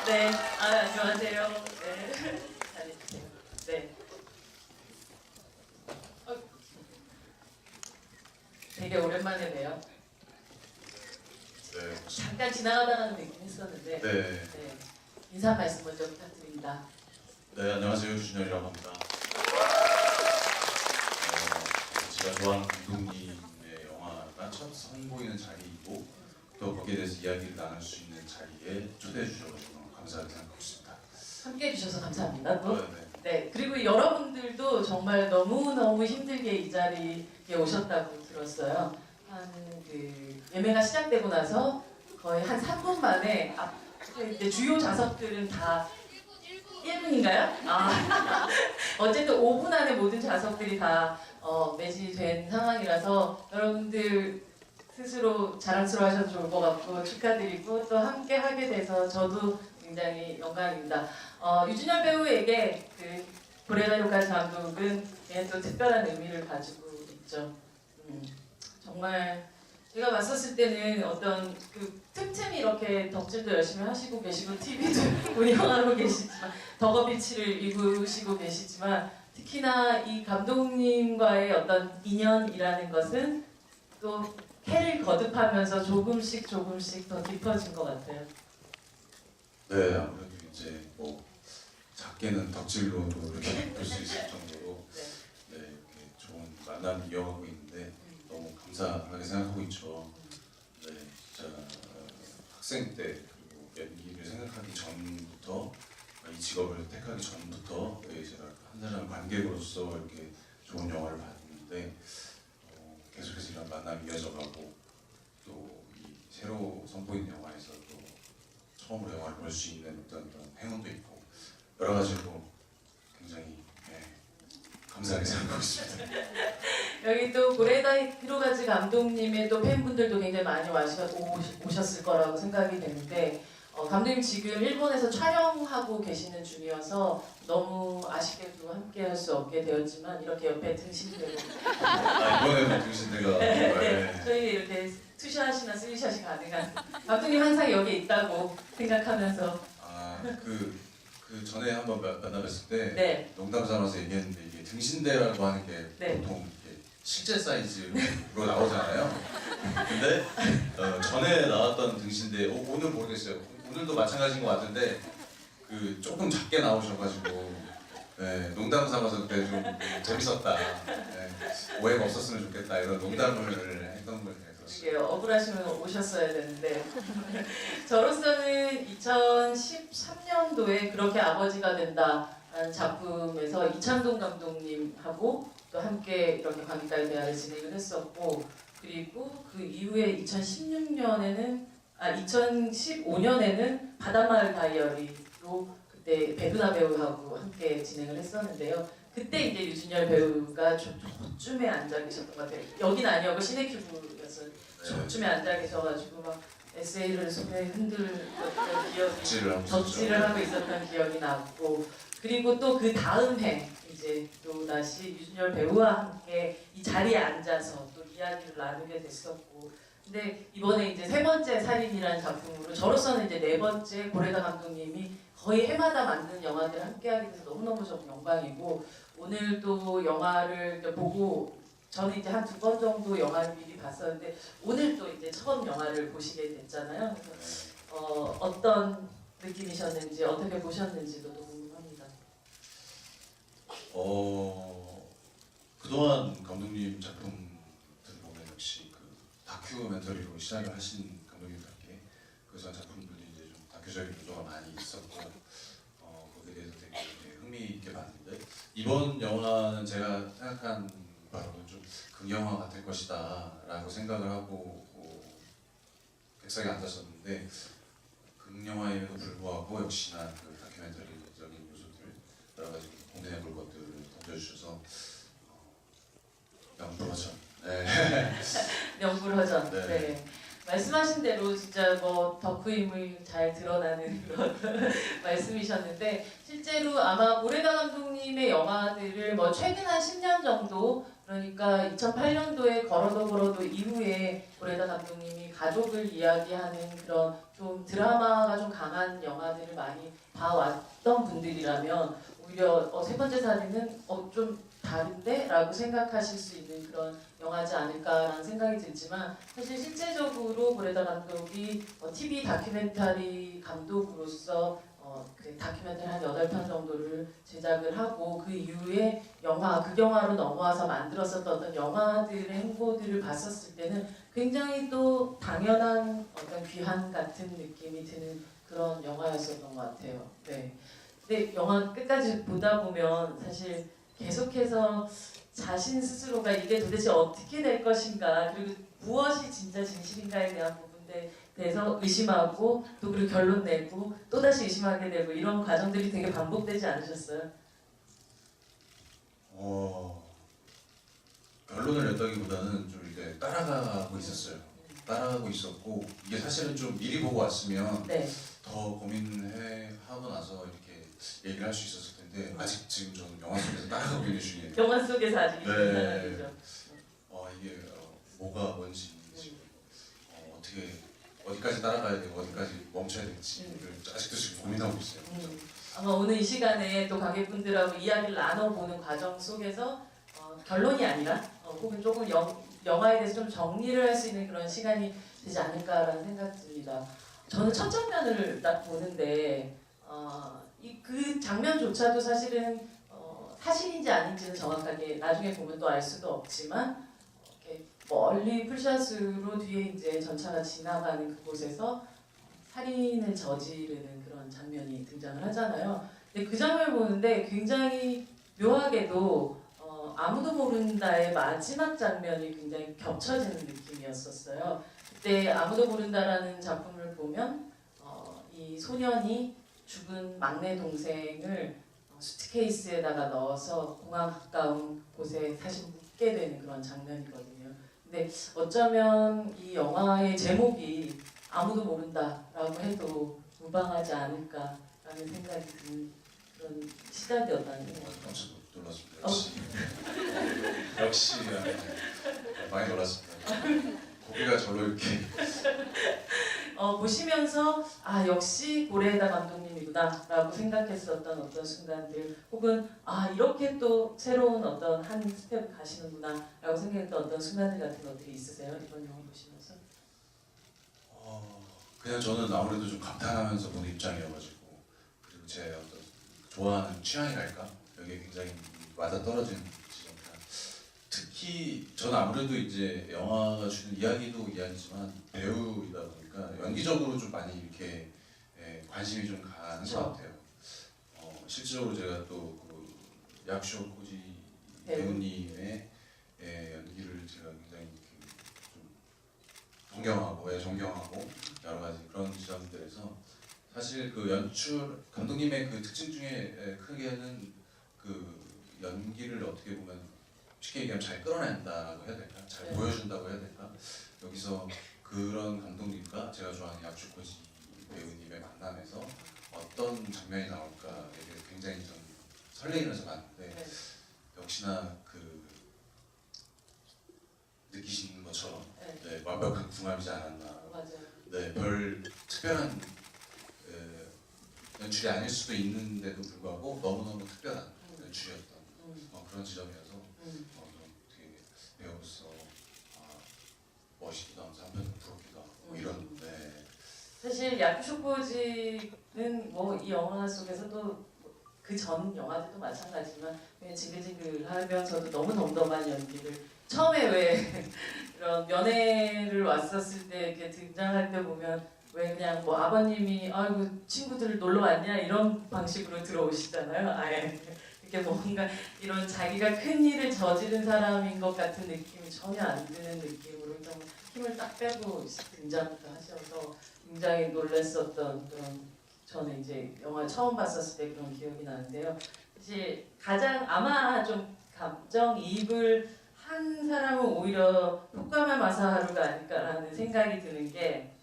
네, 안녕하세요. 네, 잘해주세요. 네. 되게 오랜만에 봬요. 네. 잠깐 지나가다가는 뵙긴 했었는데, 네. 네, 인사 말씀 먼저 부탁드립니다. 네, 안녕하세요. 유준열이라고 합니다. 제가 좋아하는 감독님의 영화가 첫 선보이는 자리이고 또 거기에 대해서 이야기를 나눌 수 있는 자리에 초대해 주셔서 감사하게 생각하고 있습니다. 함께 해주셔서 감사합니다. 또. 네. 네, 그리고 여러분들도 정말 너무너무 힘들게 이 자리에 오셨다고 들었어요. 예매가 시작되고 나서 거의 한 3분 만에 주요 좌석들은 다 1분인가요? 어쨌든 5분 안에 모든 좌석들이 다 매진된 상황이라서 여러분들 스스로 자랑스러워 하셔도 좋을 것 같고 축하드리고 또 함께 하게 돼서 저도 굉장히 영광입니다. 유준열 배우에게 그 고레다요카즈 감독은 또 특별한 의미를 가지고 있죠. 정말 제가 봤었을 때는 어떤 그 틈틈이 이렇게 덕질도 열심히 하시고 계시고 TV도 운영하고 계시지만 덕업일치를 이루시고 계시지만 특히나 이 감독님과의 어떤 인연이라는 것은 또 해를 거듭하면서 조금씩 더 깊어진 것 같아요. 네, 아무래도 이제 뭐 작게는 덕질로도 이렇게 볼 수 있을 정도로 네, 이렇게 좋은 만남 이어가고 있는데 너무 감사하게 생각하고 있죠. 네, 진짜 학생 때 그리고 연기를 생각하기 전부터 이 직업을 택하기 전부터 제가 한 사람 관객으로서 이렇게 좋은 영화를 봤는데 계속해서 이런 만남이 이어져가고 또 이 새로 선보이는 영화에서 또 처음으로 영화를 볼 수 있는 어떤 행운도 있고 여러 가지로 굉장히 감사하게 생각하고 있습니다. 여기 또 고레다 히로가즈 감독님의 또 팬분들도 굉장히 많이 오셨을 거라고 생각이 되는데 감독님 지금 일본에서 촬영하고 계시는 중이어서 너무 아쉽게도 함께 할 수 없게 되었지만 이렇게 옆에 등신대로 이번에는 등신대가 네, 저희 이렇게 투샷이나 쓰리샷이 가능한 감독님 항상 여기 있다고 생각하면서 그 전에 한번 만나뵀을 때 네. 농담 삼아서 얘기했는데 이게 등신대라고 하는 게 네. 보통 이렇게 실제 사이즈로 나오잖아요. 근데 전에 나왔던 등신대 오늘 모르겠어요. 오늘도 마찬가지인 것 같은데 그 조금 작게 나오셔가지고 농담 삼아서 그때 좀 재밌었다. 오해가 없었으면 좋겠다 이런 농담을 했던 걸 들었어요. 이게 억울하시면 오셨어야 되는데 저로서는 2013년도에 그렇게 아버지가 된다라는 작품에서 이창동 감독님하고 또 함께 이렇게 관객과의 대화를 진행을 했었고 그리고 그 이후에 2015년에는 바닷마을 다이어리로 그때 배두나 배우하고 함께 진행을 했었는데요. 그때 이제 유준열 배우가 저쯤에 앉아 계셨던 것 같아요. 여기는 아니었고 시네큐브였어요. 저쯤에 앉아 계셔가지고 막 에세이를 손에 흔들었던 기억이 덕질을 하고 있었던 기억이 났고 그리고 또 그 다음 해 이제 또 다시 유준열 배우와 함께 이 자리에 앉아서 또 이야기를 나누게 됐었고 근데 이번에 이제 세 번째 살인이라는 작품으로 저로서는 이제 네 번째 고레다 감독님이 거의 해마다 만드는 영화들을 함께하게 돼서 너무너무 좀 영광이고 오늘 또 영화를 보고 저는 이제 한 2번 정도 영화를 미리 봤었는데 오늘 또 이제 처음 영화를 보시게 됐잖아요. 그래서 어떤 느낌이셨는지 어떻게 보셨는지도 궁금합니다. 그동안 감독님 작품들 보면 역시 그 다큐멘터리로 시작을 하신 감독님답게 그전 작품들이 이제 좀 다큐적인 요소가 많이 있었고 거기에 대해서 되게 흥미 있게 봤는데 이번 영화는 제가 생각한 바로는 좀 극영화가 될 것이다 라고 생각을 하고 객석에 앉았었는데 극영화에도 불구하고 역시나 그 다큐멘터리적인 요소들 여러 가지 공존해 볼 것들을 던져주셔서 명불허전. 명불허전. 네. 말씀하신 대로 진짜 뭐 덕후임을 잘 드러나는 그런 말씀이셨는데 실제로 아마 고레다 감독님의 영화들을 뭐 최근 한 10년 정도 그러니까 2008년도에 걸어도 이후에 고레다 감독님이 가족을 이야기하는 그런 좀 드라마가 좀 강한 영화들을 많이 번째 살인은 좀 다른데? 라고 생각하실 수 있는 그런 영화지 않을까라는 생각이 들지만 사실 실제적으로 고레다 감독이 TV 다큐멘터리 감독으로서 그 다큐멘터리 한 8편 정도를 제작을 하고 그 이후에 극영화로 넘어와서 만들었었던 어떤 영화들의 행보들을 봤었을 때는 굉장히 또 당연한 어떤 귀한 같은 느낌이 드는 그런 영화였었던 것 같아요. 네. 근데 영화 끝까지 보다 보면 사실 계속해서 자신 스스로가 이게 도대체 어떻게 될 것인가 그리고 무엇이 진짜 진실인가에 대한 부분에 대해서 의심하고 또 그리고 결론 내고 또다시 의심하게 되고 이런 과정들이 되게 반복되지 않으셨어요? 결론을 냈다기보다는 좀 이렇게 따라가고 있었어요. 따라가고 있었고 이게 사실은 좀 미리 보고 왔으면 네. 더 고민해 하고 나서 이렇게 얘기를 할 수 있었을 텐데 아직 지금 저는 영화 속에서 따라가고 있는 중이에요. 영화 속에서 아직 있는 네. 사람이죠. 이게 뭐가 뭔지 지금 어떻게 어디까지 따라가야 되고 어디까지 멈춰야 될지를 아직도 지금 고민하고 있어요. 아마 오늘 이 시간에 또 관객분들하고 이야기를 나눠보는 과정 속에서 결론이 아니라 혹은 조금 영화에 대해서 좀 정리를 할 수 있는 그런 시간이 되지 않을까라는 생각이 듭니다. 저는 첫 장면을 딱 보는데 그 장면조차도 사실은 사실인지 아닌지는 정확하게 나중에 보면 또 알 수도 없지만 이렇게 멀리 풀샷으로 뒤에 이제 전차가 지나가는 그곳에서 살인을 저지르는 그런 장면이 등장을 하잖아요. 근데 그 장면을 보는데 굉장히 묘하게도 아무도 모른다의 마지막 장면이 굉장히 겹쳐지는 느낌이었었어요. 그때 아무도 모른다라는 작품을 보면 이 소년이 죽은 막내 동생을 수트케이스에다가 넣어서 공항 가까운 곳에 다시 묻게 되는 그런 장면이거든요. 근데 어쩌면 이 영화의 제목이 아무도 모른다라고 해도 무방하지 않을까라는 생각이 드는 그런 시작이었다는 거. 깜짝 놀랐습니다. 역시 많이 놀랐습니다. 고개가 절로 이렇게 보시면서 역시 고레에다 감독님이구나라고 생각했었던 어떤 순간들 혹은 이렇게 또 새로운 어떤 한 스텝 가시는구나라고 생각했던 어떤 순간들 같은 것들이 있으세요? 이번 영화 보시면서? 그냥 저는 아무래도 좀 감탄하면서 보는 입장이어가지고 그리고 제 어떤 좋아하는 취향이랄까 여기에 굉장히 맞아떨어지는 지점이라 특히 저는 아무래도 이제 영화가 주는 이야기도 이야기지만 배우이다 보니까 연기적으로 좀 많이 이렇게 관심이 좀 가는 것 같아요. 실제로 제가 또그 약쇼 코지 배우님의 연기를 제가 굉장히 좀 존경하고 여러 가지 그런 지점들에서 사실 그 연출 감독님의 그 특징 중에 크게는 그 연기를 어떻게 보면 쉽게 얘기하면 잘 끌어낸다고 해야 될까? 잘 보여준다고 해야 될까? 여기서 그런 감독님과 제가 좋아하는 약주코지 배우님의 만남에서 어떤 장면이 나올까 되게 굉장히 좀 설레이면서 봤는데 역시나 그 느끼시는 것처럼 완벽한 궁합이지 않았나. 맞아요. 별 특별한 연출이 아닐 수도 있는데도 불구하고 너무너무 특별한 연출이었던 그런 지점이어서 되게 배우로서 멋있기도 하면서 한편으로 부럽기도 하고 이런. 사실 야쿠쇼코지는 뭐 이 영화 속에서도 그 전 영화들도 마찬가지지만 그냥 징글징글하면서도 너무 덤덤한 연기를 처음에 왜 이런 연애를 왔었을 때 이렇게 등장할 때 보면 왜 그냥 뭐 아버님이 아이고 친구들 놀러 왔냐 이런 방식으로 들어오시잖아요. 아예 이렇게 뭔가 이런 자기가 큰 일을 저지른 사람인 것 같은 느낌이 전혀 안 드는 느낌으로 좀 힘을 딱 빼고 등장부터 하셔서 굉장히 놀랐었던 그런 저는 이제 영화 처음 봤었을 때 그런 기억이 나는데요. 사실 가장 아마 좀 감정이입을 한 사람은 오히려 효과마 마사하루가 아닐까라는 생각이 드는 게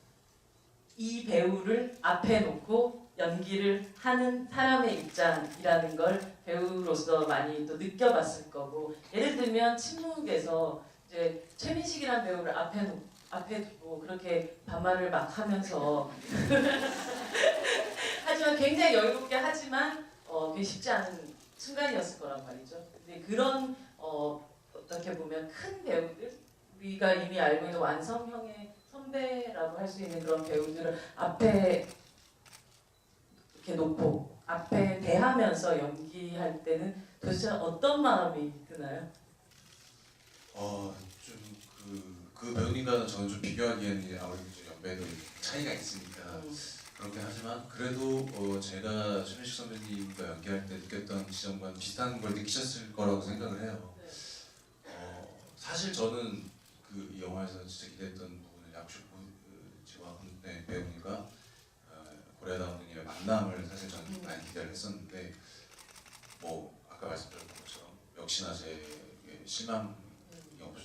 이 배우를 앞에 놓고 연기를 하는 사람의 입장이라는 걸 배우로서 많이 또 느껴봤을 거고 예를 들면 침묵에서 이제 최민식이라는 배우를 앞에 두고 그렇게 반말을 막 하면서 하지만 굉장히 여유롭게 하지만 그게 쉽지 않은 순간이었을 거란 말이죠. 근데 그런 어떻게 보면 큰 배우들, 우리가 이미 알고 있는 완성형의 선배라고 할 수 있는 그런 배우들을 앞에 이렇게 놓고 앞에 대하면서 연기할 때는 도대체 어떤 마음이 드나요? 그 배우님과는 저는 좀 비교하기에는 아무래도 좀 연배도 차이가 있으니까 그렇긴 하지만 그래도 제가 최민식 선배님과 연기할 때 느꼈던 지점과는 비슷한 걸 느끼셨을 거라고 생각을 해요. 네. 사실 저는 그 이 영화에서 진짜 기대했던 부분은 약식 지와 배우님과 고레아 감독님의 만남을 사실 저는 많이 기대를 했었는데 뭐 아까 말씀드렸던 것처럼 역시나 제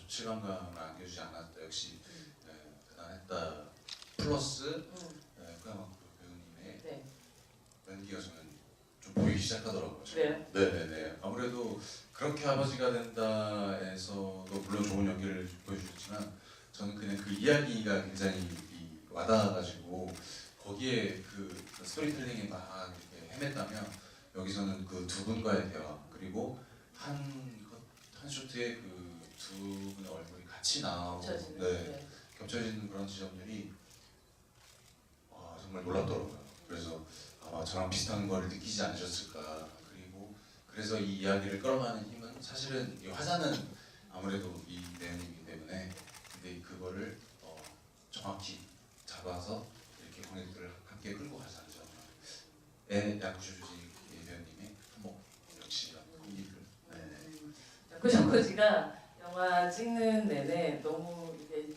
실망감을 안겨주지 않았다. 역시 대단했다. 플러스 후야마 배우님의 네. 연기가 저는 좀 보이기 시작하더라고요. 그래요? 네네네. 아무래도 그렇게 아버지가 된다에서도 물론 좋은 연기를 보여주셨지만 저는 그냥 그 이야기가 굉장히 와닿아가지고 거기에 그 스토리텔링에 막 이렇게 헤맸다면 여기서는 그 두 분과의 대화 그리고 한 쇼트에 그 두 분의 얼굴이 같이 나오고 겹쳐지는 그런 지점들이 정말 놀랍더라고요. 그래서 아마 저랑 비슷한 걸 느끼지 않으셨을까. 그리고 그래서 이 이야기를 끌어가는 힘은 사실은 이 화자는 아무래도 이 내용이기 때문에 근데 그거를 정확히 잡아서 이렇게 관객들을 함께 끌고 가지 않죠. 야쿠쇼지 배우님의 한몫 역시 연기를. 야쿠쇼코지가 영화 찍는 내내 너무 이게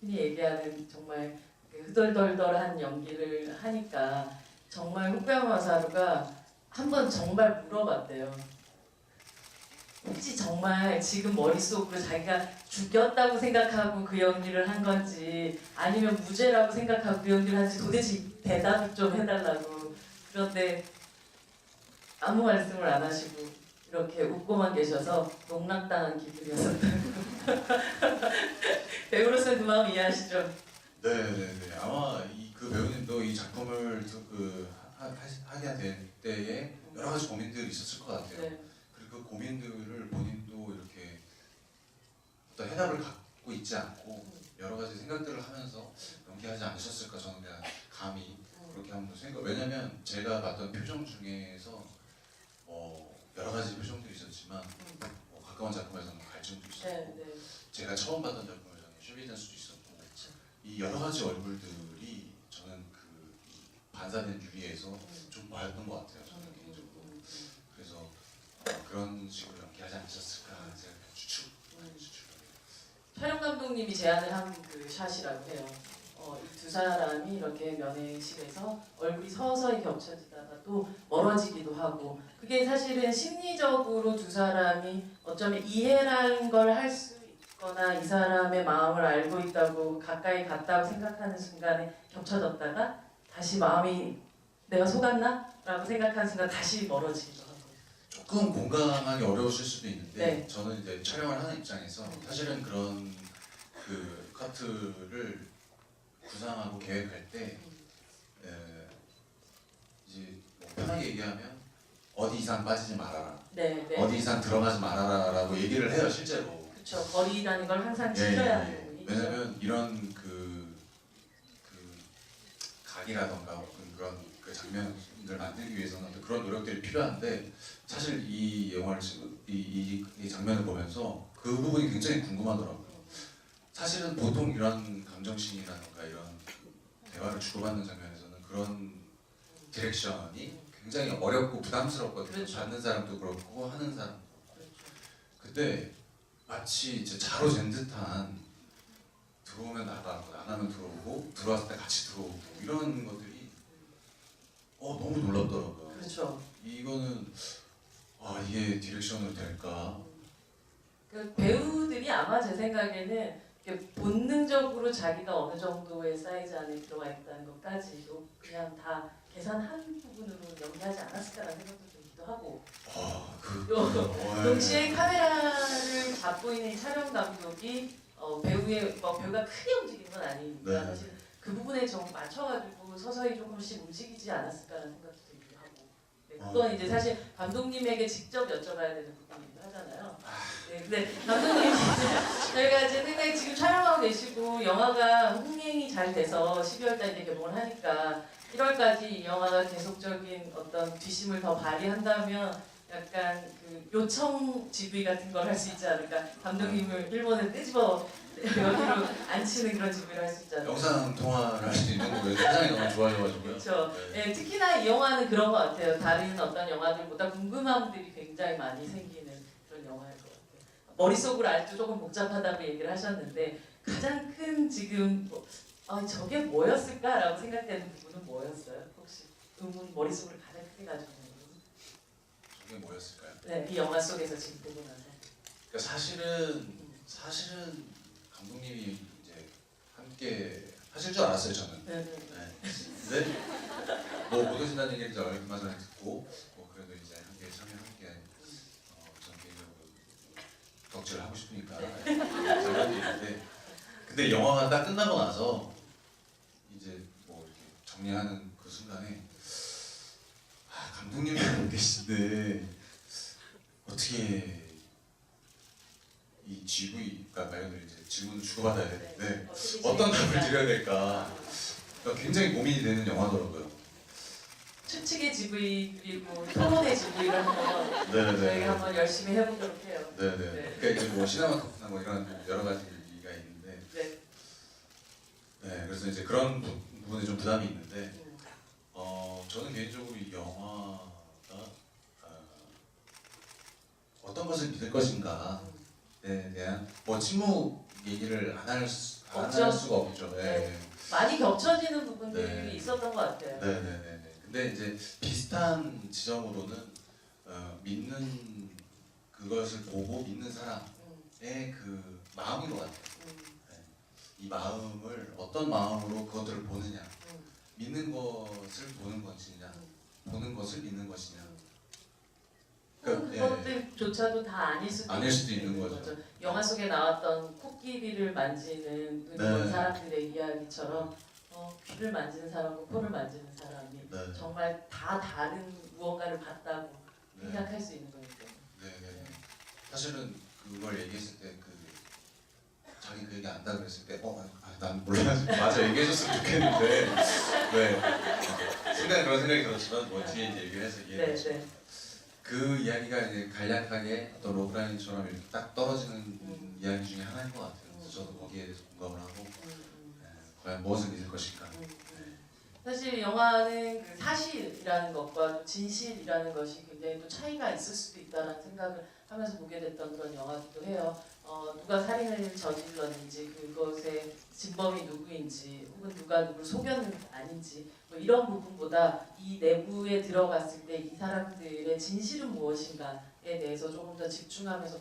흔히 얘기하는 정말 흐덜덜덜한 연기를 하니까 정말 후쿠야마 마사루가 한번 정말 물어봤대요. 혹시 정말 지금 머릿속으로 자기가 죽였다고 생각하고 그 연기를 한 건지 아니면 무죄라고 생각하고 그 연기를 한지 도대체 대답을 좀 해달라고. 그런데 아무 말씀을 안 하시고 이렇게 웃고만 계셔서 농락당한 기분이었었다고. 배우로서 그 마음 이해하시죠? 네네네. 아마 그 배우님도 이 작품을 하게 될 때에 여러 가지 고민들이 있었을 것 같아요. 네. 그리고 그 고민들을 본인도 이렇게 어떤 해답을 갖고 있지 않고 여러 가지 생각들을 하면서 연기하지 않으셨을까 저는 그냥 감히 그렇게 한번 왜냐면 제가 봤던 표정 중에서 여러 가지 표정들이 있었지만 가까운 작품에서는 갈증도 있었고 네. 제가 처음 봤던 작품에서는 쇼비댄스도 있었고 이 여러 가지 얼굴들이 저는 그 반사된 유리에서 좀 보였던 것 같아요. 저는 개인적으로. 그래서 그런 식으로 연기하지 않으셨을까 제가 추측. 촬영 감독님이 제안을 한 그 샷이라고 해요. 이 두 사람이 이렇게 면회실에서 얼굴이 서서히 겹쳐지다가 또 멀어지기도 하고 그게 사실은 심리적으로 두 사람이 어쩌면 이해라는 걸 할 수 있거나 이 사람의 마음을 알고 있다고 가까이 갔다고 생각하는 순간에 겹쳐졌다가 다시 마음이 내가 속았나? 라고 생각하는 순간 다시 멀어지기도 하고. 조금 공감하기 어려우실 수도 있는데 네. 저는 이제 촬영을 하는 입장에서 사실은 그런 그 카트를 구상하고 계획할 때 이제 뭐 편하게 얘기하면 어디 이상 빠지지 말아라, 네. 어디 이상 들어가지 말아라라고 얘기를 해요 실제로. 그렇죠. 거리라는 걸 항상 지켜야 하는 예. 부분이 왜냐면 이런 그 각이라던가 그런 그 장면을 만들기 위해서는 어떤 그런 노력들이 필요한데 사실 이 영화를 이 장면을 보면서 그 부분이 굉장히 궁금하더라고요. 사실은 보통 이런 감정씬이라던가 이런 대화를 주고받는 장면에서는 그런 디렉션이 굉장히 어렵고 부담스럽거든요. 그렇죠. 받는 사람도 그렇고 하는 사람도 그렇고. 그렇죠. 근데 마치 이제 자로 잰 듯한 들어오면 나가고 나가면 들어오고 들어왔을 때 같이 들어오고 이런 것들이 너무 놀랍더라고요. 그렇죠. 이거는 이게 디렉션으로 될까? 그 배우들이 아마 제 생각에는 이렇게 본능적으로 자기가 어느 정도의 사이즈 안에 들어와 있다는 것까지도 그냥 다 계산한 부분으로 연기하지 않았을까라는 생각도 들기도 하고. 동시에 카메라를 잡고 있는 촬영 감독이 배우가 크게 움직이는 건 아니니까 네. 사실 그 부분에 좀 맞춰가지고 서서히 조금씩 움직이지 않았을까라는 생각도 들기도 하고. 네, 그건 이제 사실 감독님에게 직접 여쭤봐야 되는 부분이기도 하잖아요. 네, 근데 감독님 저희가 제 생각에 지금 촬영하고 계시고 영화가 흥행이 잘 돼서 12월달 이제 개봉을 하니까 1월까지 이 영화가 계속적인 어떤 뒷심을 더 발휘한다면 약간 그 요청 GV 같은 걸 할 수 있지 않을까. 감독님을 일본에 끄집어 여기로 앉히는 그런 GV를 할 수 있지 않을까. 영상 통화를 할 수도 있는 거고요. 세상이 너무 좋아져가지고요. 그렇죠. 네, 특히나 이 영화는 그런 것 같아요. 다른 어떤 영화들보다 궁금함들이 굉장히 많이 생기는 그런 영화일 것 같아요. 머릿속으로 아직도 조금 복잡하다고 얘기를 하셨는데 가장 큰 지금 저게 뭐였을까라고 생각되는 부분은 뭐였어요? 혹시 의문 머릿속으로 가장 크게 가지고 있는 부분? 저게 뭐였을까요? 네, 이 영화 속에서 지금 보고 나서. 그러니까 사실은 감독님이 이제 함께 하실 줄 알았어요 저는. 네. 근데 뭐 못 오신다는 얘기를 이제 얼마 전에 듣고 뭐 그래도 이제 함께 전 개인적으로 덕질을 하고 싶으니까 잘하는 얘기인데 근데 영화가 딱 끝나고 나서 이제 뭐 이렇게 정리하는 그 순간에 감독님이 안 계신데 어떻게 이 GV가 말 그대로 이제 질문을 주고받아야 되는데 어떤 답을 드려야 될까 그러니까 굉장히 고민이 되는 영화더라고요. 추측의 GV 그리고 토론의 GV를 한번 네네네. 저희가 한번 열심히 해보도록 해요. 네네. 네. 그러니까 이제 뭐 시네마토프나 뭐 이런 여러 가지가 있는데 네. 네 그래서 이제 그런 부분에 좀 부담이 있는데 음. 저는 개인적으로 이 영화가 어떤 것을 믿을 것인가에 대한 뭐 침묵 얘기를 안 할 수가 없죠. 네. 네. 많이 겹쳐지는 부분들이 네. 있었던 것 같아요. 네네네. 근데 이제 비슷한 지점으로는 믿는 그것을 보고 믿는 사람의 그 마음인 것 같아요. 이 마음을 어떤 마음으로 그것들을 보느냐, 믿는 것을 보는 것이냐, 보는 것을 믿는 것이냐. 그것들조차도 다 아닐 수도 있는 거죠. 영화 속에 나왔던 코끼리를 만지는 눈이 먼 사람들의 이야기처럼 귀를 만지는 사람과 코를 만지는 사람이 네. 정말 다 다른 무언가를 봤다고 네. 생각할 수 있는 거니까. 네네. 사실은 그걸 얘기했을 때 자기 그 얘기 안다 그랬을 때 난 몰라 맞아 얘기해줬으면 좋겠는데 순간 그런 생각이 들었지만 뭐 뒤에 이제 얘기를 해서 이해했죠. 네. 그 이야기가 이제 간략하게 어떤 로브라인처럼 이렇게 딱 떨어지는 이야기 중에 하나인 것 같아요. 그래서 저도 거기에 대해서 공감을 하고 과연 무엇을 믿을 것인가. 사실 영화는 그 사실이라는 것과 진실이라는 것이 굉장히 또 차이가 있을 수도 있다는 생각을 하면서 보게 됐던 그런 영화기도 해요. 누가 살인을 저질렀는지 그것의 진범이 누구인지 혹은 누가 누굴 속였는지 아닌지 뭐 이런 부분보다 이 내부에 들어갔을 때 이 사람들의 진실은 무엇인가에 대해서 조금 더 집중하면서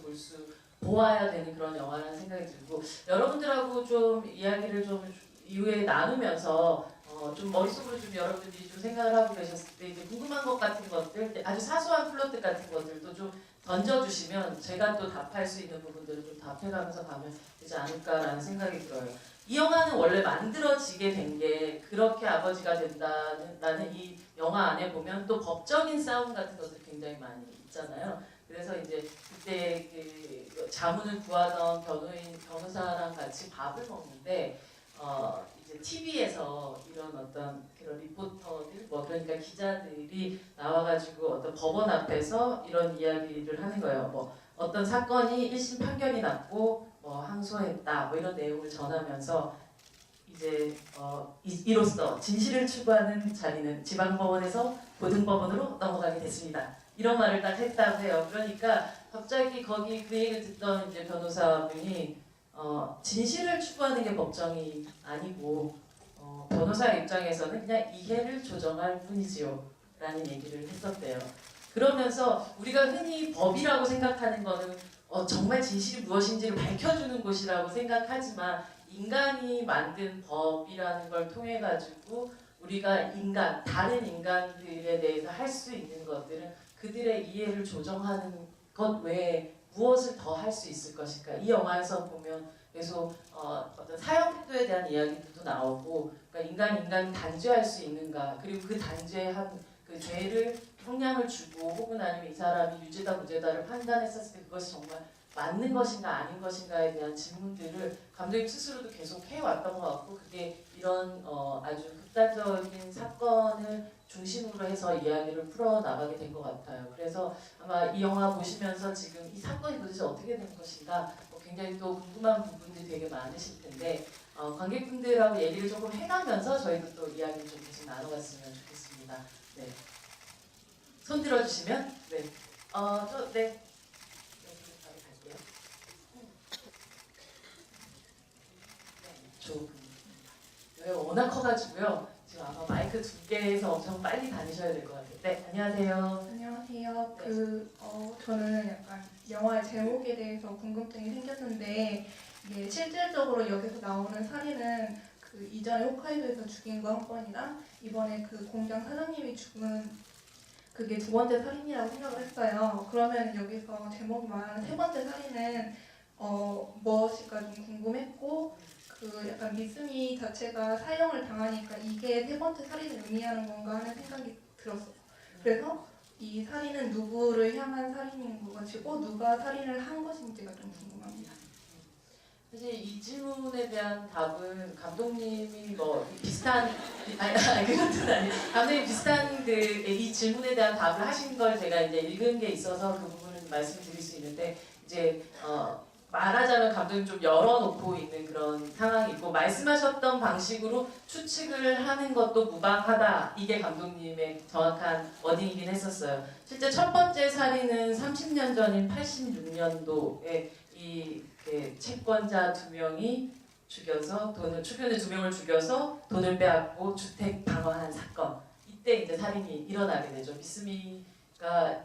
보아야 되는 그런 영화라는 생각이 들고 여러분들하고 좀 이야기를 좀 이후에 나누면서 좀 머릿속으로 좀 여러분들이 좀 생각을 하고 계셨을 때 이제 궁금한 것 같은 것들 아주 사소한 플롯 같은 것들도 좀 던져주시면 제가 또 답할 수 있는 부분들을 좀 답해가면서 가면 되지 않을까라는 생각이 들어요. 이 영화는 원래 만들어지게 된 게 그렇게 아버지가 된다는 이 영화 안에 보면 또 법적인 싸움 같은 것들이 굉장히 많이 있잖아요. 그래서 이제 그때 그 자문을 구하던 변호사랑 같이 밥을 먹는데 이제 TV에서 이런 어떤 그런 리포터들 그러니까 기자들이 나와가지고 어떤 법원 앞에서 이런 이야기를 하는 거예요. 뭐 어떤 사건이 1심 판결이 났고 뭐 항소했다 뭐 이런 내용을 전하면서 이제 이로써 진실을 추구하는 자리는 지방법원에서 고등법원으로 넘어가게 됐습니다. 이런 말을 딱 했다고 해요. 그러니까 갑자기 거기 그 얘기를 듣던 이제 변호사분이 진실을 추구하는 게 법정이 아니고 변호사 입장에서는 그냥 이해를 조정할 뿐이지요 라는 얘기를 했었대요. 그러면서 우리가 흔히 법이라고 생각하는 거는 정말 진실이 무엇인지를 밝혀주는 곳이라고 생각하지만 인간이 만든 법이라는 걸 통해 가지고 우리가 다른 인간들에 대해서 할 수 있는 것들은 그들의 이해를 조정하는 것 외에 무엇을 더 할 수 있을 것인가. 이 영화에서 보면 계속 어떤 사형도에 대한 이야기도 나오고 그러니까 인간이 단죄할 수 있는가 그리고 그 단죄한 그 그 죄를 형량을 주고 혹은 아니면 이 사람이 유죄다 무죄다를 판단했었을 때 그것이 정말 맞는 것인가 아닌 것인가에 대한 질문들을 감독님 스스로도 계속 해왔던 것 같고 그게 이런 아주 극단적인 사건을 중심으로 해서 이야기를 풀어나가게 된 것 같아요. 그래서 아마 이 영화 보시면서 지금 이 사건이 도대체 어떻게 된 것인가 굉장히 또 궁금한 부분들이 되게 많으실 텐데 관객분들하고 얘기를 조금 해가면서 저희도 또 이야기를 좀 계속 나눠갔으면 좋겠습니다. 네. 손 들어주시면 네. 네. 여기로 바로 갈게요. 네. 여기가 워낙 커가지고요. 지금 아마 마이크 2개에서 엄청 빨리 다니셔야 될 것 같아요. 네, 안녕하세요. 안녕하세요. 네. 저는 약간 영화의 제목에 대해서 궁금증이 생겼는데 이게 실질적으로 여기서 나오는 살인은 그 이전에 홋카이도에서 죽인 거 한 건이랑 이번에 그 공장 사장님이 죽은 그게 두 번째 살인이라고 생각을 했어요. 그러면 여기서 제목이 말하는 세 번째 살인은 무엇일까 좀 궁금했고 그 약간 미스미 자체가 사형을 당하니까 이게 세 번째 살인을 의미하는 건가 하는 생각이 들었어요. 그래서 이 살인은 누구를 향한 살인인 것이고 누가 살인을 한 것인지가 좀 궁금합니다. 사실 이 질문에 대한 답은 감독님이 뭐 비슷한 아니 그것도 아니 감독님 비슷한 그 이 질문에 대한 답을 하신 걸 제가 이제 읽은 게 있어서 그 부분은 말씀드릴 수 있는데 이제 말하자면 감독님 좀 열어놓고 있는 그런 상황이고 말씀하셨던 방식으로 추측을 하는 것도 무방하다 이게 감독님의 정확한 워딩이긴 했었어요. 실제 첫 번째 살인은 30년 전인 86년도에 이 채권자 2명이 죽여서 주변에 2명을 죽여서 돈을 빼앗고 주택 방어한 사건. 이때 이제 살인이 일어나게 되죠. 미스미가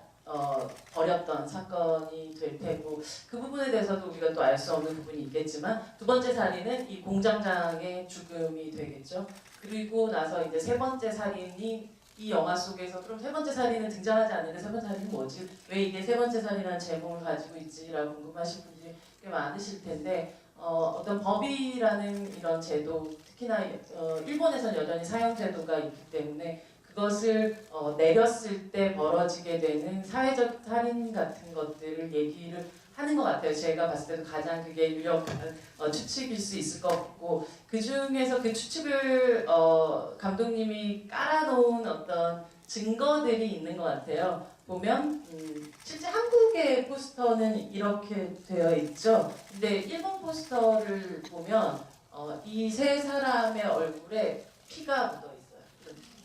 벌였던 사건이 될 테고 그 부분에 대해서도 우리가 또 알 수 없는 부분이 있겠지만 두 번째 살인은 이 공장장의 죽음이 되겠죠. 그리고 나서 이제 세 번째 살인이 이 영화 속에서 그럼 세 번째 살인은 등장하지 않는데 세 번째 살인은 뭐지? 왜 이게 세 번째 살인이라는 제목을 가지고 있지라고 궁금하신 분들이 꽤 많으실 텐데 어떤 법이라는 이런 제도 특히나 일본에서는 여전히 사형 제도가 있기 때문에 그것을 내렸을 때 벌어지게 되는 사회적 살인 같은 것들을 얘기를 하는 것 같아요. 제가 봤을 때도 가장 그게 유력한 추측일 수 있을 것 같고 그 중에서 그 추측을 감독님이 깔아놓은 어떤 증거들이 있는 것 같아요. 보면 실제 한국의 포스터는 이렇게 되어 있죠. 근데 일본 포스터를 보면 이 세 사람의 얼굴에 피가 묻어 있어요.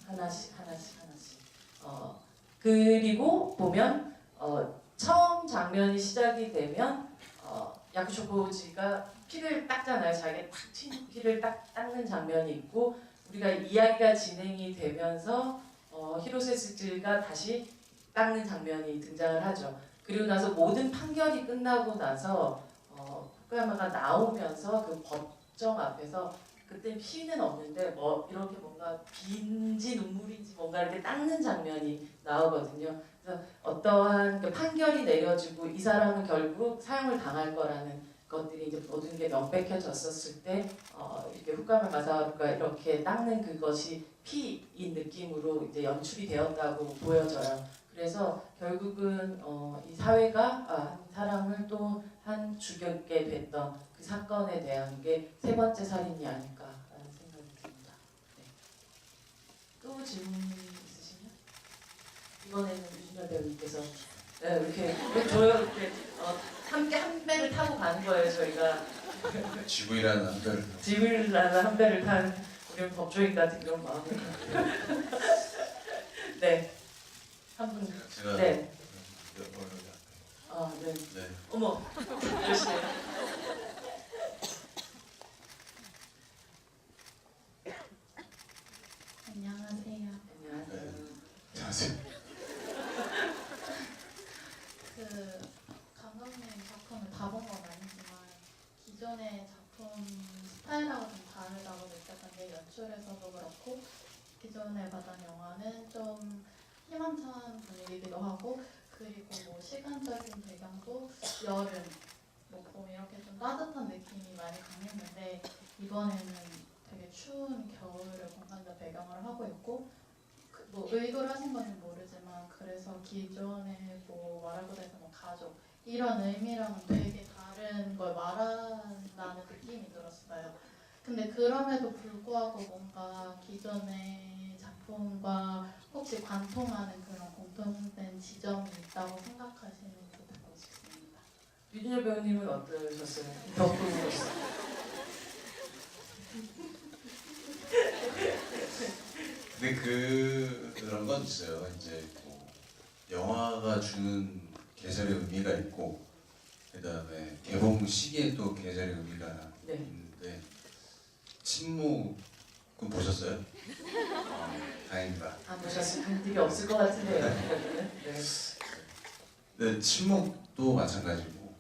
하나씩. 그리고 보면 처음 장면이 시작이 되면 야쿠쇼코지가 피를 닦잖아요. 자기가 탁 튄 피를 닦는 장면이 있고 우리가 이야기가 진행이 되면서 히로세스즈가 다시 닦는 장면이 등장을 하죠. 그리고 나서 모든 판결이 끝나고 나서 후쿠야마가 나오면서 그 법정 앞에서 그때 피는 없는데 뭐 이렇게 뭔가 비인지 눈물인지 뭔가 이렇게 닦는 장면이 나오거든요. 그래서 어떠한 그 판결이 내려지고 이 사람은 결국 사형을 당할 거라는 것들이 이제 모든 게 명백해졌었을 때 이렇게 후쿠야마 마사루가 이렇게 닦는 그것이 피인 느낌으로 이제 연출이 되었다고 보여져요. 그래서 결국은 이 사회가 한 사람을 또 한 죽였게 됐던 그 사건에 대한 게 세 번째 살인이 아닐까라는 생각이 듭니다. 네. 또 질문 있으시면 이번에는 유준열 배우님께서 이렇게 저요 이렇게 함께 한 배를 타고 가는 거예요 저희가. 지구이라는 한 배를 타고. 지구라는 한 배를 탄 우리는 법조인 같은 그런 마음을 네. 한 분. 제가 네. 여기 앞에. 네. 네. 어머. 열심히. 안녕하세요. 안녕하세요. 안녕하세요. 그 감독님 작품을 다 본 건 아니지만 기존의 작품 스타일하고 좀 다르다고 느꼈던 게 연출에서도 그렇고 기존에 봤던 영화는 좀 희망찬 분위기기도 하고 그리고 뭐 시간적인 배경도 여름, 뭐 봄 이렇게 좀 따뜻한 느낌이 많이 강했는데 이번에는 되게 추운 겨울을 공간적 배경으로 하고 있고 뭐 의도를 하신 건지 모르지만 그래서 기존에 뭐 말하고 해서 뭐 가족 이런 의미랑은 되게 다른 걸 말한다는 느낌이 들었어요. 근데 그럼에도 불구하고 뭔가 기존의 작품과 혹시 관통하는 그런 공통된 지점이 있다고 생각하시는지 듣고 싶습니다. 유진열 배우님은 어떠셨어요? 덕분으로서. 근데 그런 건 있어요. 이제 뭐 영화가 주는 계절의 의미가 있고, 그다음에 개봉 시기에 또 계절의 의미가 네. 있는데, 침묵은 보셨어요? 다행이다. 안 보셨을 분들이 없을 것 같은데요. 네. 네, 침묵도 마찬가지고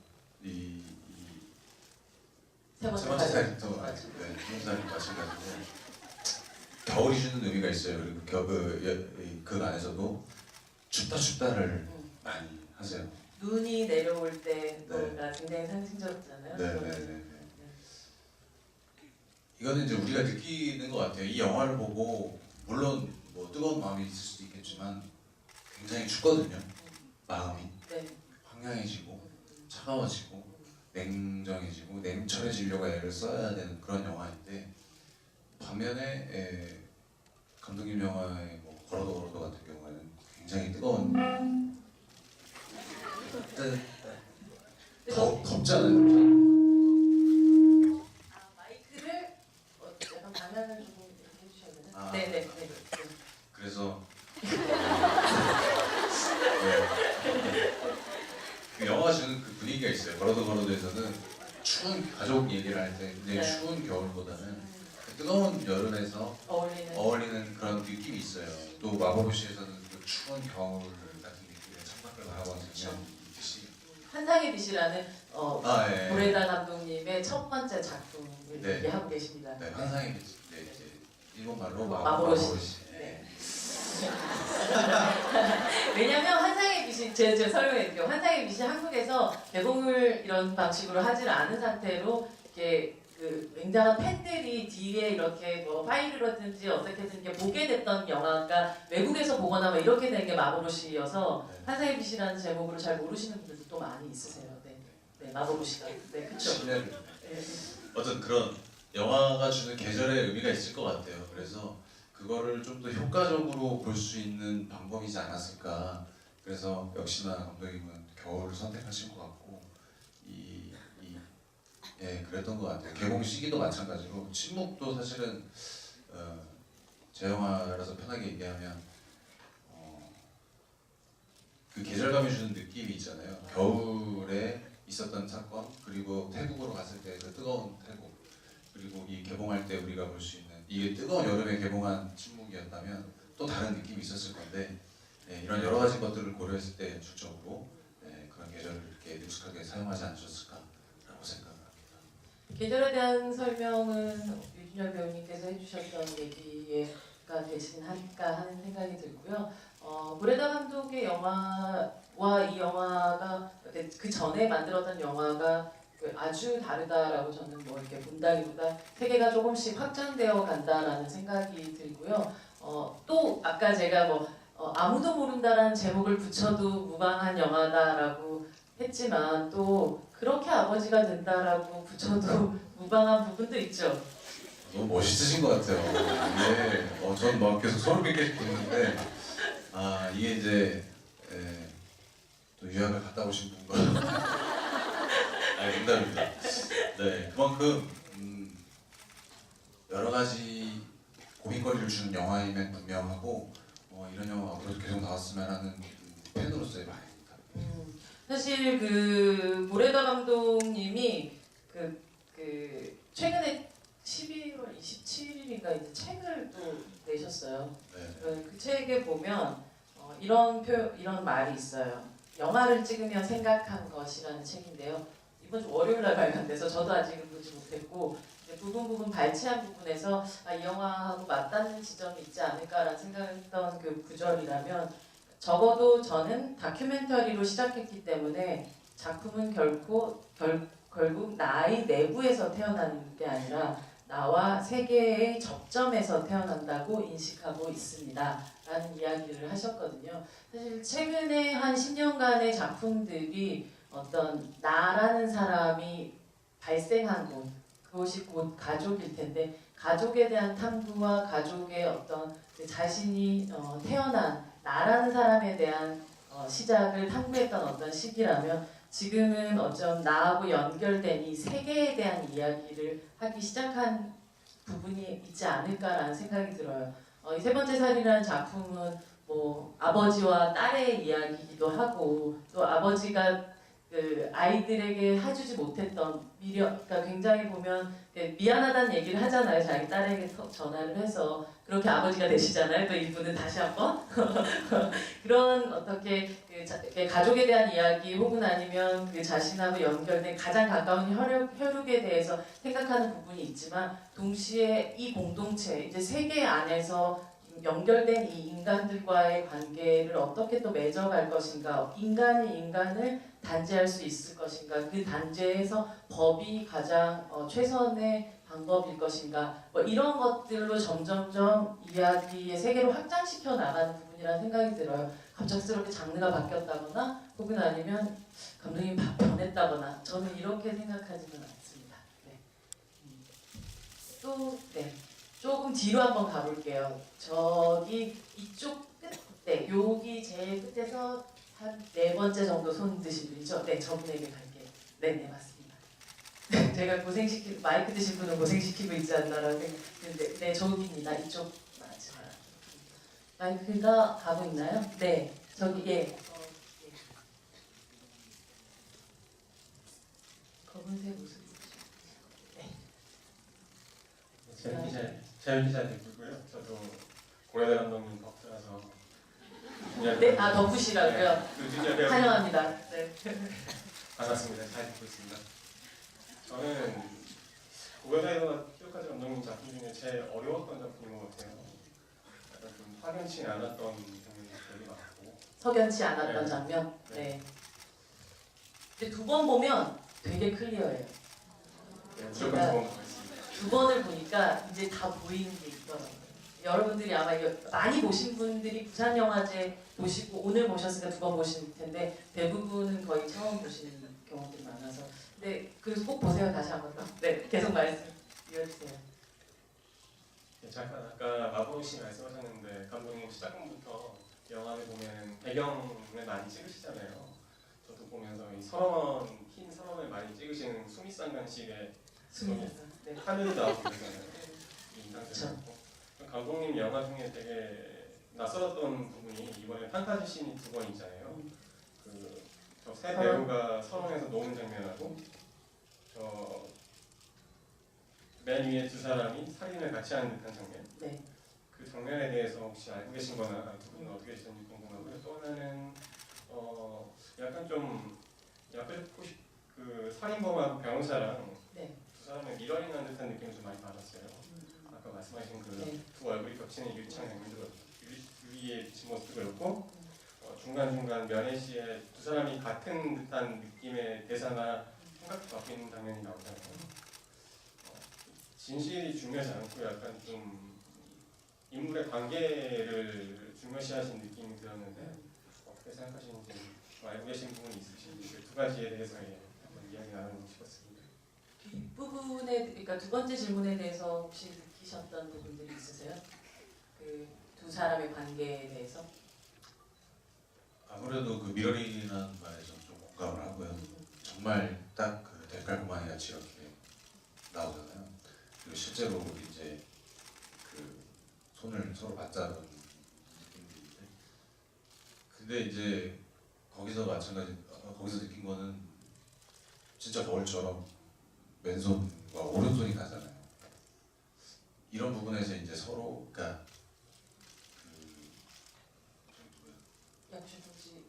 세 번째 세 번째 사연. 사연도 네, 세 번째 사연도 마찬가지고 겨울이 주는 의미가 있어요. 그리고 그 안에서도 춥다를 많이 하세요. 눈이 내려올 때 뭔가 굉장히 상징적이잖아요. 네네네. 이거는 이제 우리가 느끼는 것 같아요. 이 영화를 보고 물론 뭐 뜨거운 마음이 있을 수도 있겠지만 굉장히 춥거든요. 마음이 네. 황량해지고 차가워지고 냉정해지고 냉철해지려고 애를 써야 되는 그런 영화인데, 반면에 감독님 영화의 뭐 걸어도 같은 경우에는 굉장히 뜨거운 덥잖아요. 마이크를 약간 방향을 좀 이렇게 해주셔야 되나? 아. 네네. 그래서 그 영화가 주는 그 분위기가 있어요. 걸어도에서는 추운 가족 얘기를 할 때 굉장히 네. 추운 겨울보다는 그 뜨거운 여름에서 어울리는 그런 느낌이 있어요. 또 마법의시에서는 그 추운 겨울 같은 느낌의 창밖을 바라보는 장면이 있듯이. 환상의 빛이라는 예. 고레다 감독님의 첫 번째 작품을 네. 얘기하고 계십니다. 네, 환상의 빛. 네, 이제 일본말로 마법의시. 마법의시. 네. 왜냐면 환상의 빛이 제가 설명해 드릴게요. 환상의 빛이 한국에서 개봉을 이런 방식으로 하질 않은 상태로 이렇게 그 굉장한 팬들이 뒤에 이렇게 뭐 파일이라든지 어떻게든 이렇게 보게 됐던 영화가 외국에서 보거나 뭐 이렇게 된 게 마법의시여서 네. 환상의 빛이라는 제목으로 잘 모르시는 분들도 또 많이 있으세요. 네, 네 마법의시가. 네, 그렇죠. 신뢰를. 네. 어떤 그런 영화가 주는 계절의 의미가 있을 것 같아요. 그래서 그거를 좀 더 효과적으로 볼 수 있는 방법이지 않았을까. 그래서 역시나 감독님은 겨울을 선택하신 것 같고, 그랬던 것 같아요. 개봉 시기도 마찬가지로 침묵도 사실은 제 영화라서 편하게 얘기하면 그 계절감이 주는 느낌이 있잖아요. 겨울에 있었던 사건, 그리고 태국으로 갔을 때 그 뜨거운 태국, 그리고 이 개봉할 때 우리가 볼 수 있는 이게 뜨거운 여름에 개봉한 침묵이었다면 또 다른 느낌이 있었을 건데, 이런 여러 가지 것들을 고려했을 때 연출적으로 그런 계절을 이렇게 능숙하게 사용하지 않으셨을까라고 생각합니다. 계절에 대한 설명은 유진열 배우님께서 해주셨던 얘기가 되시긴 할까 하는 생각이 들고요. 고레다 감독의 영화와 이 영화가 그 전에 만들었던 영화가 아주 다르다라고 저는 뭐 이렇게 본다기보다 세계가 조금씩 확장되어 간다라는 생각이 들고요. 또 아까 제가 뭐 아무도 모른다라는 제목을 붙여도 무방한 영화다라고 했지만 또 그렇게 아버지가 된다라고 붙여도 무방한 부분도 있죠. 너무 멋있으신 것 같아요. 전 막 계속 소름 끼게 듣는데, 이게 이제 또 유학을 갔다 오신 분과 농담입니다. 네, 그만큼 여러 가지 고민거리를 주는 영화임엔 분명하고, 이런 영화 앞으로도 계속 나왔으면 하는 팬으로서의 바람입니다. 사실 그 고레다 감독님이 최근에 11월 27일인가 이제 책을 또 내셨어요. 네. 그 책에 보면 이런 말이 있어요. 영화를 찍으면 생각한 것이라는 책인데요. 이번 주 월요일 날 발간돼서 저도 아직은 보지 못했고 부분 발췌한 부분에서 이 영화하고 맞닿는 지점이 있지 않을까라는 생각을 했던 그 구절이라면, 적어도 저는 다큐멘터리로 시작했기 때문에 작품은 결국 나의 내부에서 태어나는 게 아니라 나와 세계의 접점에서 태어난다고 인식하고 있습니다. 라는 이야기를 하셨거든요. 사실 최근에 한 10년간의 작품들이 어떤 나라는 사람이 발생한 곳, 그것이 곧 가족일 텐데 가족에 대한 탐구와 가족의 어떤 그 자신이 태어난 나라는 사람에 대한 시작을 탐구했던 어떤 시기라면 지금은 어쩜 나하고 연결된 이 세계에 대한 이야기를 하기 시작한 부분이 있지 않을까라는 생각이 들어요. 이 세 번째 살이라는 작품은 뭐 아버지와 딸의 이야기이기도 하고 또 아버지가 그 아이들에게 해주지 못했던 미련, 그러니까 굉장히 보면 미안하다는 얘기를 하잖아요. 자기 딸에게 전화를 해서 그렇게 아버지가 되시잖아요. 또 이분은 다시 한번 그런 어떻게 가족에 대한 이야기 혹은 아니면 그 자신하고 연결된 가장 가까운 혈육에 대해서 생각하는 부분이 있지만 동시에 이 공동체 이제 세계 안에서 연결된 이 인간들과의 관계를 어떻게 또 맺어갈 것인가, 인간이 인간을 단죄할 수 있을 것인가, 그 단죄에서 법이 가장 최선의 방법일 것인가, 뭐 이런 것들로 점점점 이야기의 세계를 확장시켜 나가는 부분이라는 생각이 들어요. 갑작스럽게 장르가 바뀌었다거나 혹은 아니면 감독님이 변했다거나 저는 이렇게 생각하지는 않습니다. 네. 또 네. 조금 뒤로 한번 가볼게요. 저기 이쪽 끝, 네, 여기 제일 끝에서 한 4번째 정도 손 드신 분이죠? 네, 저분에게 갈게요. 네, 네, 맞습니다. 제가 마이크 드신 분을 고생시키고 있지 않나라는 생각인데, 네, 저기입니다. 이쪽 마지막. 마이크가 가고 있나요? 네, 저기, 예. 예. 검은색 옷을 재현 기자님이고요. 저도 고려대 감독님 덕후라서 네, 덕후시라고요? 네, 환영합니다. 네. 반갑습니다. 잘 듣고 있습니다. 저는 고려대와 뚜까지 감독님 작품 중에 제일 어려웠던 작품인 것 같아요. 약간 좀 확연치 않았던 장면이 되게 많고 석연치 않았던 네. 장면. 네. 네. 근데 2번 보면 되게 클리어해요. 네, 무조건 제가 좋은 것 같습니다. 2번을 보니까 이제 다 보이는 게 있더라고요. 여러분들이 아마 많이 보신 분들이 부산영화제 보시고 오늘 보셨으니까 2번 보실 텐데 대부분은 거의 처음 보시는 경우들이 많아서 네, 그래서 꼭 보세요. 다시 한번 더. 네, 계속 말씀 이어주세요. 네, 잠깐 아까 마보로 씨 말씀하셨는데 감독님 시작부터 영화를 보면 배경을 많이 찍으시잖아요. 저도 보면서 흰 서러움을 많이 찍으시는 수미상강식의 수미상강. 네. 하늘이 나오고 그러잖아요. 인상적이었고 감독님 영화 중에 되게 낯설었던 부분이 이번에 판타지 씬이 2번 있잖아요. 저 세 배우가 서론에서 노는 장면하고 저 맨 위에 2사람이 살인을 같이 하는 듯한 장면. 네. 그 장면에 대해서 혹시 알고 계신거나 두 분은 어떻게 계시는지 궁금하고요. 또 하나는 약간 좀 그 살인범하고 변호사랑 네. 2사람의 미러링한 듯한 느낌을 좀 많이 받았어요. 아까 말씀하신 그 네. 두 얼굴이 겹치는 유리창 장면도 유리에 비친 모습도 그렇고 중간중간 면회 시에 2사람이 같은 듯한 느낌의 대사나 생각도 갖고 있는 장면이 나오잖아요. 진실이 중요하지 않고 약간 좀 인물의 관계를 중요시하신 느낌이 들었는데 어떻게 생각하시는지 알고 계신 부분이 있으신지 그 2가지에 대해서 한번 이야기 나누고 싶었습니다. 뒷부분에 그러니까 2번째 질문에 대해서 혹시 느끼셨던 부분들이 있으세요? 그 2사람의 관계에 대해서? 아무래도 그 미러링이라는 말에 좀 공감을 하고요. 정말 딱 그 데칼코마니 같이 이렇게 나오잖아요. 그리고 실제로 이제 그 손을 서로 맞잡은 느낌인데, 근데 이제 거기서 마찬가지 거기서 느낀 거는 진짜 거울처럼 왼손과 오른손이 가잖아요. 이런 부분에서 이제 서로 그러니까 양준석 씨,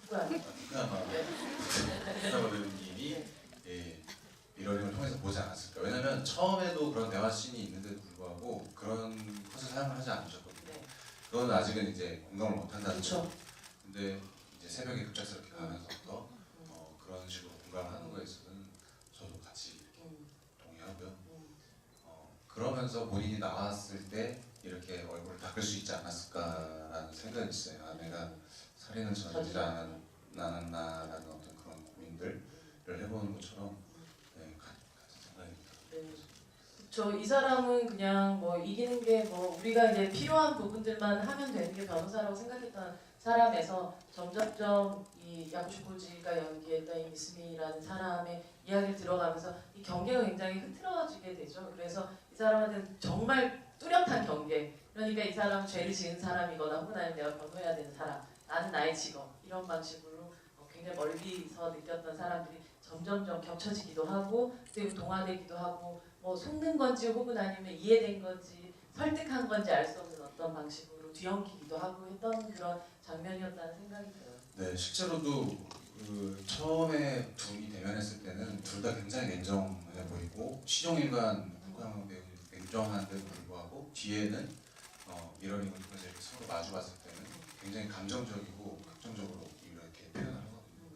누가 아니에요? 후가마 배우님이 미러링을 통해서 보지 않았을까. 왜냐면 처음에도 그런 대화 씬이 있는데도 불구하고 그런 컷을 사용을 하지 않으셨거든요. 네. 그건 아직은 이제 공감을 못한다는 그렇죠. 거죠. 근데 이제 새벽에 급작스럽게 가면서부터 그런 식으로 공감을 하는 거에 있어서는 저도 같이 동의하고요. 그러면서 본인이 나왔을 때 이렇게 얼굴을 닦을 수 있지 않았을까라는 생각이 있어요. 아, 내가 살인을 저지르지 않았나라는 어떤 그런 고민들을 해보는 것처럼 같은 생각입니다. 네. 저 이 사람은 그냥 뭐 이기는 게 뭐 우리가 이제 필요한 부분들만 하면 되는 게 변호사라고 생각했던 사람에서 점점점 이 야쿠슈코지가 연기했던 이 미스미라는 사람의 이야기를 들어가면서 이 경계가 굉장히 흐트러지게 되죠. 그래서 이 사람한테는 정말 뚜렷한 경계. 그러니까 이 사람은 죄를 지은 사람이거나 혹은 아니면 내가 변호해야 되는 사람, 나는 나의 직업 이런 방식으로 굉장히 멀리서 느꼈던 사람들이 점점점 겹쳐지기도 하고 그리고 동화되기도 하고 뭐 속는 건지 혹은 아니면 이해된 건지 설득한 건지 알 수 없는 어떤 방식으로 뒤엉키기도 하고 했던 그런 장면이었다는 생각이 들어요. 네, 실제로도 그 처음에 둘이 대면했을 때는 둘 다 굉장히 냉정해 보이고 시종일관 후광 배우 냉정한데도 불구하고 뒤에는 미러링을 통해서 이렇게 서로 마주 봤을 때는 굉장히 감정적이고 극정적으로 이렇게 표현을 하거든요.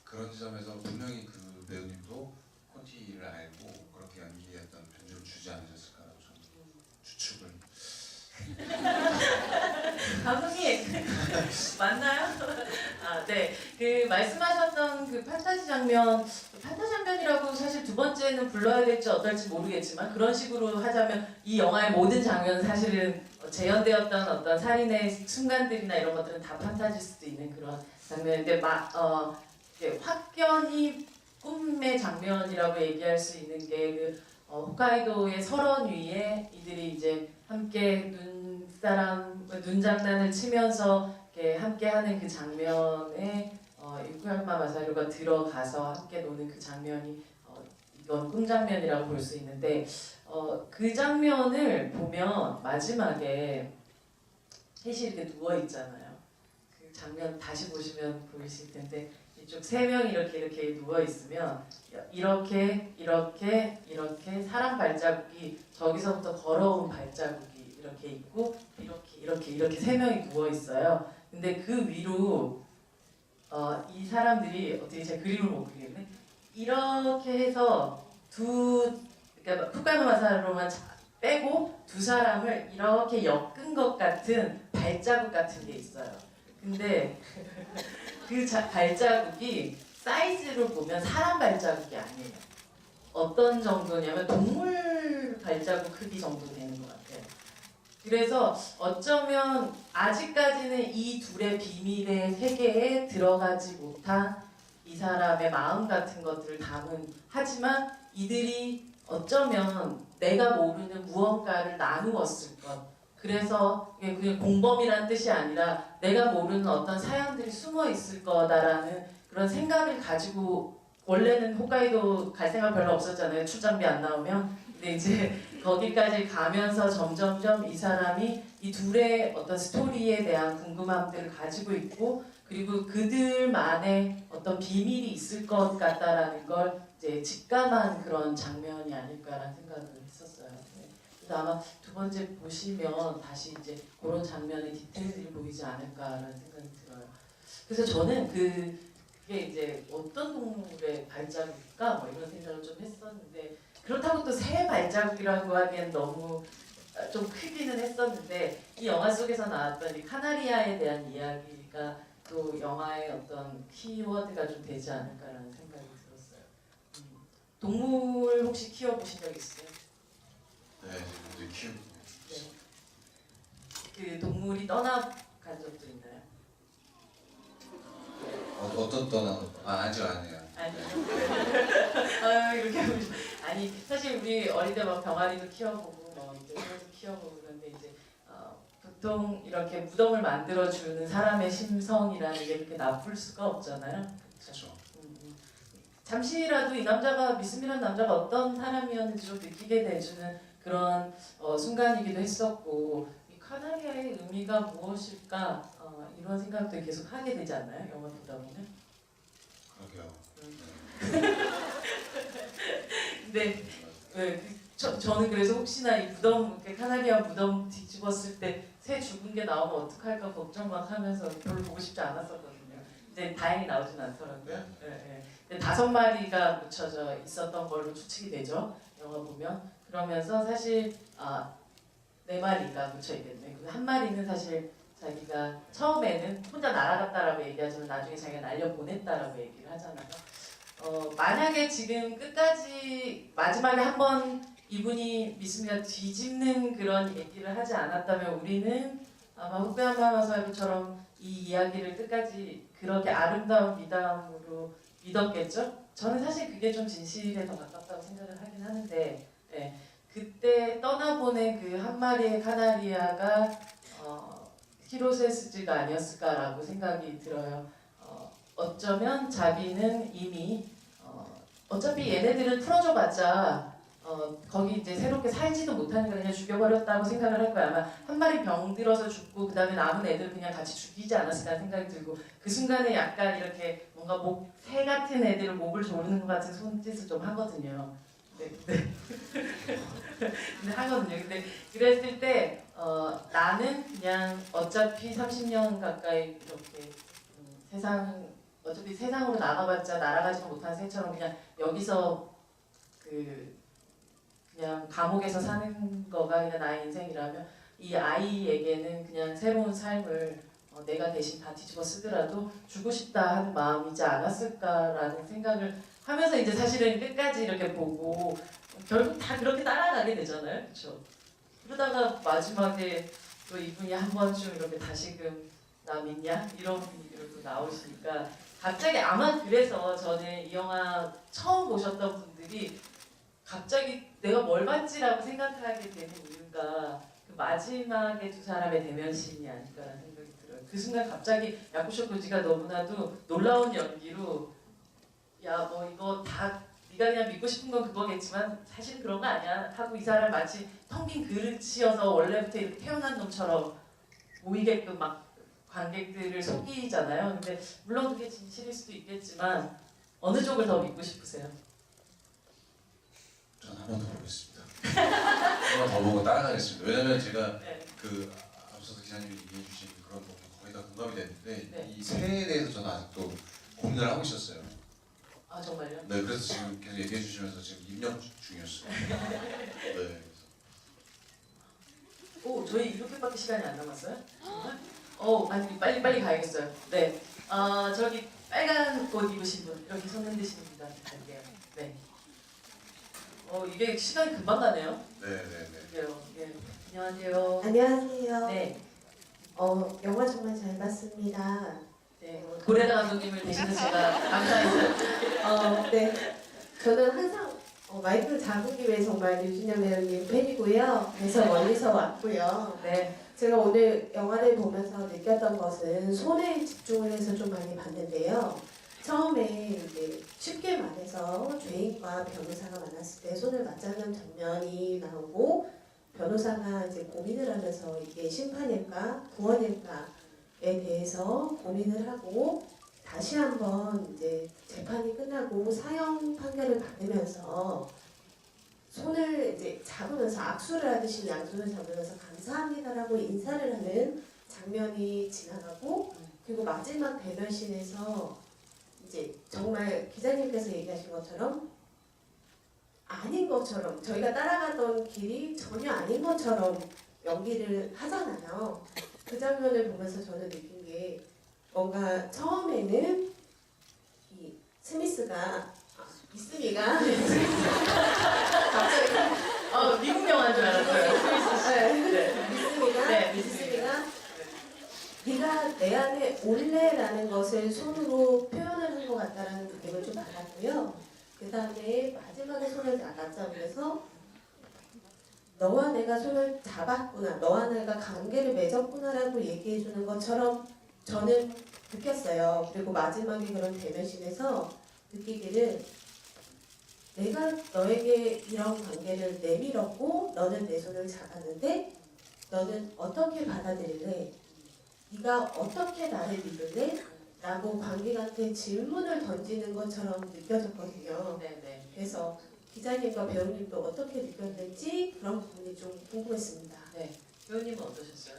그런 지점에서 분명히 그 배우님도 콘티를 알고 그렇게 연기했던 변주를 주지 않으셨을까라고 저는 추측을. 감독님 맞나요? 아, 네. 그 말씀하셨던 그 판타지 장면이라고 사실 두 번째는 불러야 될지 어떨지 모르겠지만 그런 식으로 하자면 이 영화의 모든 장면은 사실은 재현되었던 어떤 살인의 순간들이나 이런 것들은 다 판타지일 수도 있는 그런 장면인데 확연히 꿈의 장면이라고 얘기할 수 있는 게 그 홋카이도의 설원 위에 이들이 이제 함께 눈장난을 치면서 이렇게 함께하는 그 장면에 유쿠야마 마사루가 들어가서 함께 노는 그 장면이 이건 꿈 장면이라고 볼 수 있는데 그 장면을 보면 마지막에 셋이 이렇게 누워 있잖아요. 그 장면 다시 보시면 보이실 텐데 이쪽 세 명이 이렇게 누워 있으면 이렇게 사람 발자국이 저기서부터 걸어온 발자국이 이렇게 있고 이렇게 세 명이 누워 있어요. 근데 그 위로 이 사람들이 어떻게 제가 그림을 못 그리겠네. 이렇게 해서 그러니까 후카노 마사로만 빼고 두 사람을 이렇게 엮은 것 같은 발자국 같은 게 있어요. 근데 그 발자국이 사이즈로 보면 사람 발자국이 아니에요. 어떤 정도냐면 동물 발자국 크기 정도 되는 것 같아요. 그래서 어쩌면 아직까지는 이 둘의 비밀의 세계에 들어가지 못한 이 사람의 마음 같은 것들을 담은 하지만 이들이 어쩌면 내가 모르는 무언가를 나누었을 것. 그래서 그게 공범이라는 뜻이 아니라 내가 모르는 어떤 사연들이 숨어 있을 거다라는 그런 생각을 가지고 원래는 홋카이도 갈 생각 별로 없었잖아요. 출장비 안 나오면. 근데 이제 거기까지 가면서 점점점 이 사람이 이 둘의 어떤 스토리에 대한 궁금함들을 가지고 있고 그리고 그들만의 어떤 비밀이 있을 것 같다라는 걸 이제 직감한 그런 장면이 아닐까라는 생각을 했었어요. 네. 그래서 아마 두 번째 보시면 다시 이제 그런 장면의 디테일들이 보이지 않을까라는 생각이 들어요. 그래서 저는 그게 이제 어떤 동물의 발자국일까 뭐 이런 생각을 좀 했었는데 그렇다고 또 새 발자국이라고 하기엔 너무 좀 크기는 했었는데 이 영화 속에서 나왔던 이 카나리아에 대한 이야기가 또 영화의 어떤 키워드가 좀 되지 않을까라는 생각이 들었어요. 동물 혹시 키워보신 적 있어요? 네, 이제 키우고. 네. 그 동물이 떠나간 적도 있나요? 어떤 아직 아니에요. 아니. 네. 이렇게 보시면 아니 사실 우리 어릴 때 막 병아리도 키워보고 뭐 이제 소도 키워보고 그런데 이제 보통 이렇게 무덤을 만들어주는 사람의 심성이라는 게 그렇게 나쁠 수가 없잖아요. 그렇죠. 잠시라도 이 남자가 미스미라는 남자가 어떤 사람이었는지 좀 느끼게 돼주는 그런 순간이기도 했었고 이 카나리아의 의미가 무엇일까 이런 생각도 계속 하게 되지 않나요? 영화 보다 보면. 그러게요. 네. 저는 그래서 혹시나 이 무덤 이렇게 카나리아 무덤 뒤집었을 때 새 죽은 게 나오면 어떡할까 걱정 막 하면서 별로 보고 싶지 않았었거든요. 이제 다행히 나오진 않더라고요. 네. 5마리가 묻혀져 있었던 걸로 추측이 되죠. 영화 보면. 그러면서 사실 네 마리가 묻혀 있겠네. 그 한 마리는 사실 자기가 처음에는 혼자 날아갔다라고 얘기하지만 나중에 자기가 날려 보냈다라고 얘기를 하잖아요. 만약에 지금 끝까지 마지막에 한번 이분이 미스미가 뒤집는 그런 얘기를 하지 않았다면 우리는 아마 후베아마마사루처럼 이 이야기를 끝까지 그렇게 아름다운 미담으로 믿었겠죠? 저는 사실 그게 좀 진실에 더 가깝다고 생각을 하긴 하는데 예, 그때 떠나보낸 그 한 마리의 카나리아가 히로세스즈가 아니었을까라고 생각이 들어요. 어쩌면 자비는 이미 어차피 얘네들은 풀어줘봤자 거기 이제 새롭게 살지도 못하니까 그냥 죽여버렸다고 생각을 할 거야. 아마 한 마리 병 들어서 죽고 그 다음에 남은 애들 그냥 같이 죽이지 않았을까 생각이 들고 그 순간에 약간 이렇게 뭔가 새 같은 애들을 목을 조르는 것 같은 손짓을 좀 하거든요. 근데 하거든요. 근데 그랬을 때 나는 그냥 어차피 30년 가까이 이렇게 어차피 세상으로 나가봤자 날아가지도 못한 새처럼 그냥 여기서 그냥 감옥에서 사는 거가 그냥 나의 인생이라면 이 아이에게는 그냥 새로운 삶을 내가 대신 다 뒤집어 쓰더라도 주고 싶다 하는 마음이지 않았을까라는 생각을 하면서 이제 사실은 끝까지 이렇게 보고 결국 다 그렇게 따라가게 되잖아요. 그렇죠? 그러다가 마지막에 또 이분이 한 번쯤 이렇게 다시금 나 믿냐? 이런 분위기로 또 나오시니까 갑자기 아마 그래서 저는 이 영화 처음 보셨던 분들이 갑자기 내가 뭘 봤지라고 생각하게 되는 이유가 그 마지막에 두 사람의 대면신이 아닐까라는 생각이 들어요. 그 순간 갑자기 야쿠쇼코지가 너무나도 놀라운 연기로 야 뭐 이거 다 네가 그냥 믿고 싶은 건 그거겠지만 사실 그런 거 아니야 하고 이 사람 마치 텅 빈 그릇이어서 원래부터 이렇게 태어난 놈처럼 보이게끔 막 관객들을 속이잖아요. 근데 물론 그게 진실일 수도 있겠지만 어느 쪽을 더 믿고 싶으세요? 전 한 번 더 보겠습니다. 한 번 더 보고 따라가겠습니다. 왜냐면 제가 네. 그 앞서서 기자님이 얘기해 주신 그런 부분 거의 다 공감이 되는데 네. 이 새해에 대해서 저는 아직도 고민을 하고 있었어요. 아 정말요? 네, 그래서 지금 계속 얘기해 주시면서 지금 입력 중이었어요. 네, 그래서. 오 저희 이렇게밖에 시간이 안 남았어요? 정말? 아니 빨리 가야겠어요. 네. 저기 빨간 옷 입으신 분 이렇게 손 흔드시는 분한테 갈게요. 네. 이게 시간이 금방 가네요. 네. 그래요. 예. 안녕하세요. 안녕하세요. 네. 영화 정말 잘 봤습니다. 네. 고레다 감독님을 대신해서 제가 감사해서. 네. 저는 항상 마이클 자국님의 정말 유진영 배우님 팬이고요. 그래서 멀리서 왔고요. 네. 제가 오늘 영화를 보면서 느꼈던 것은 손에 집중을 해서 좀 많이 봤는데요. 처음에 이제 쉽게 말해서 죄인과 변호사가 만났을 때 손을 맞잡는 장면이 나오고 변호사가 이제 고민을 하면서 이게 심판일까 구원일까에 대해서 고민을 하고 다시 한번 이제 재판이 끝나고 사형 판결을 받으면서 손을 이제 잡으면서 악수를 하듯이 양손을 잡으면서 감사합니다라고 인사를 하는 장면이 지나가고 그리고 마지막 대면신에서 이제 정말 기자님께서 얘기하신 것처럼 아닌 것처럼 저희가 따라가던 길이 전혀 아닌 것처럼 연기를 하잖아요. 그 장면을 보면서 저는 느낀 게 뭔가 처음에는 이 스미스가 미스미가 갑자기 미국 영화인 줄 알았어요. 네. 미스미가 네, 미스미가 네가 내 안에 올래라는 것을 손으로 표현을 한 것 같다라는 느낌을 좀 받았고요. 그 다음에 마지막에 손을 맞잡으면서 너와 내가 손을 잡았구나, 너와 내가 관계를 맺었구나라고 얘기해주는 것처럼 저는 느꼈어요. 그리고 마지막에 그런 대면신에서 느끼기를 내가 너에게 이런 관계를 내밀었고 너는 내 손을 잡았는데 너는 어떻게 받아들일래? 네가 어떻게 나를 믿을래? 라고 관객한테 질문을 던지는 것처럼 느껴졌거든요. 네. 그래서 기자님과 배우님도 어떻게 느꼈는지 그런 부분이 좀 궁금했습니다. 네. 배우님은 어떠셨어요?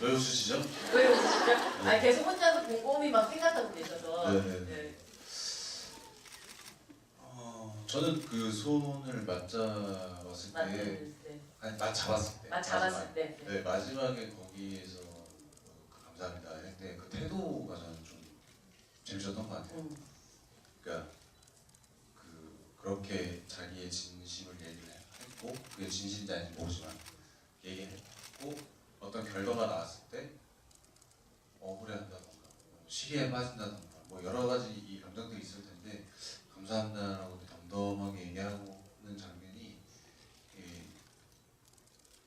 왜 웃으시죠? 왜 웃으시죠? 아니 계속 혼자서 곰곰이 막 생각하고 계셔서. 네. 저는 그 손을 맞잡았을 때, 맞는 네. 아니 맞잡았을 때, 맞잡았을 때. 네, 마지막에 거기에서 그 감사합니다 할 때 그 태도가 저는 좀 재밌었던 것 같아요. 그러니까 그렇게 자기의 진심을 얘기를 했고, 그게 진심인지 아닌지 모르지만 얘기했고, 어떤 결과가 나왔을 때 억울해한다던가 시기에 빠진다던가 뭐 여러 가지 이 감정들이 있을 텐데 감사합니다라고 덤덤하게 얘기하는 장면이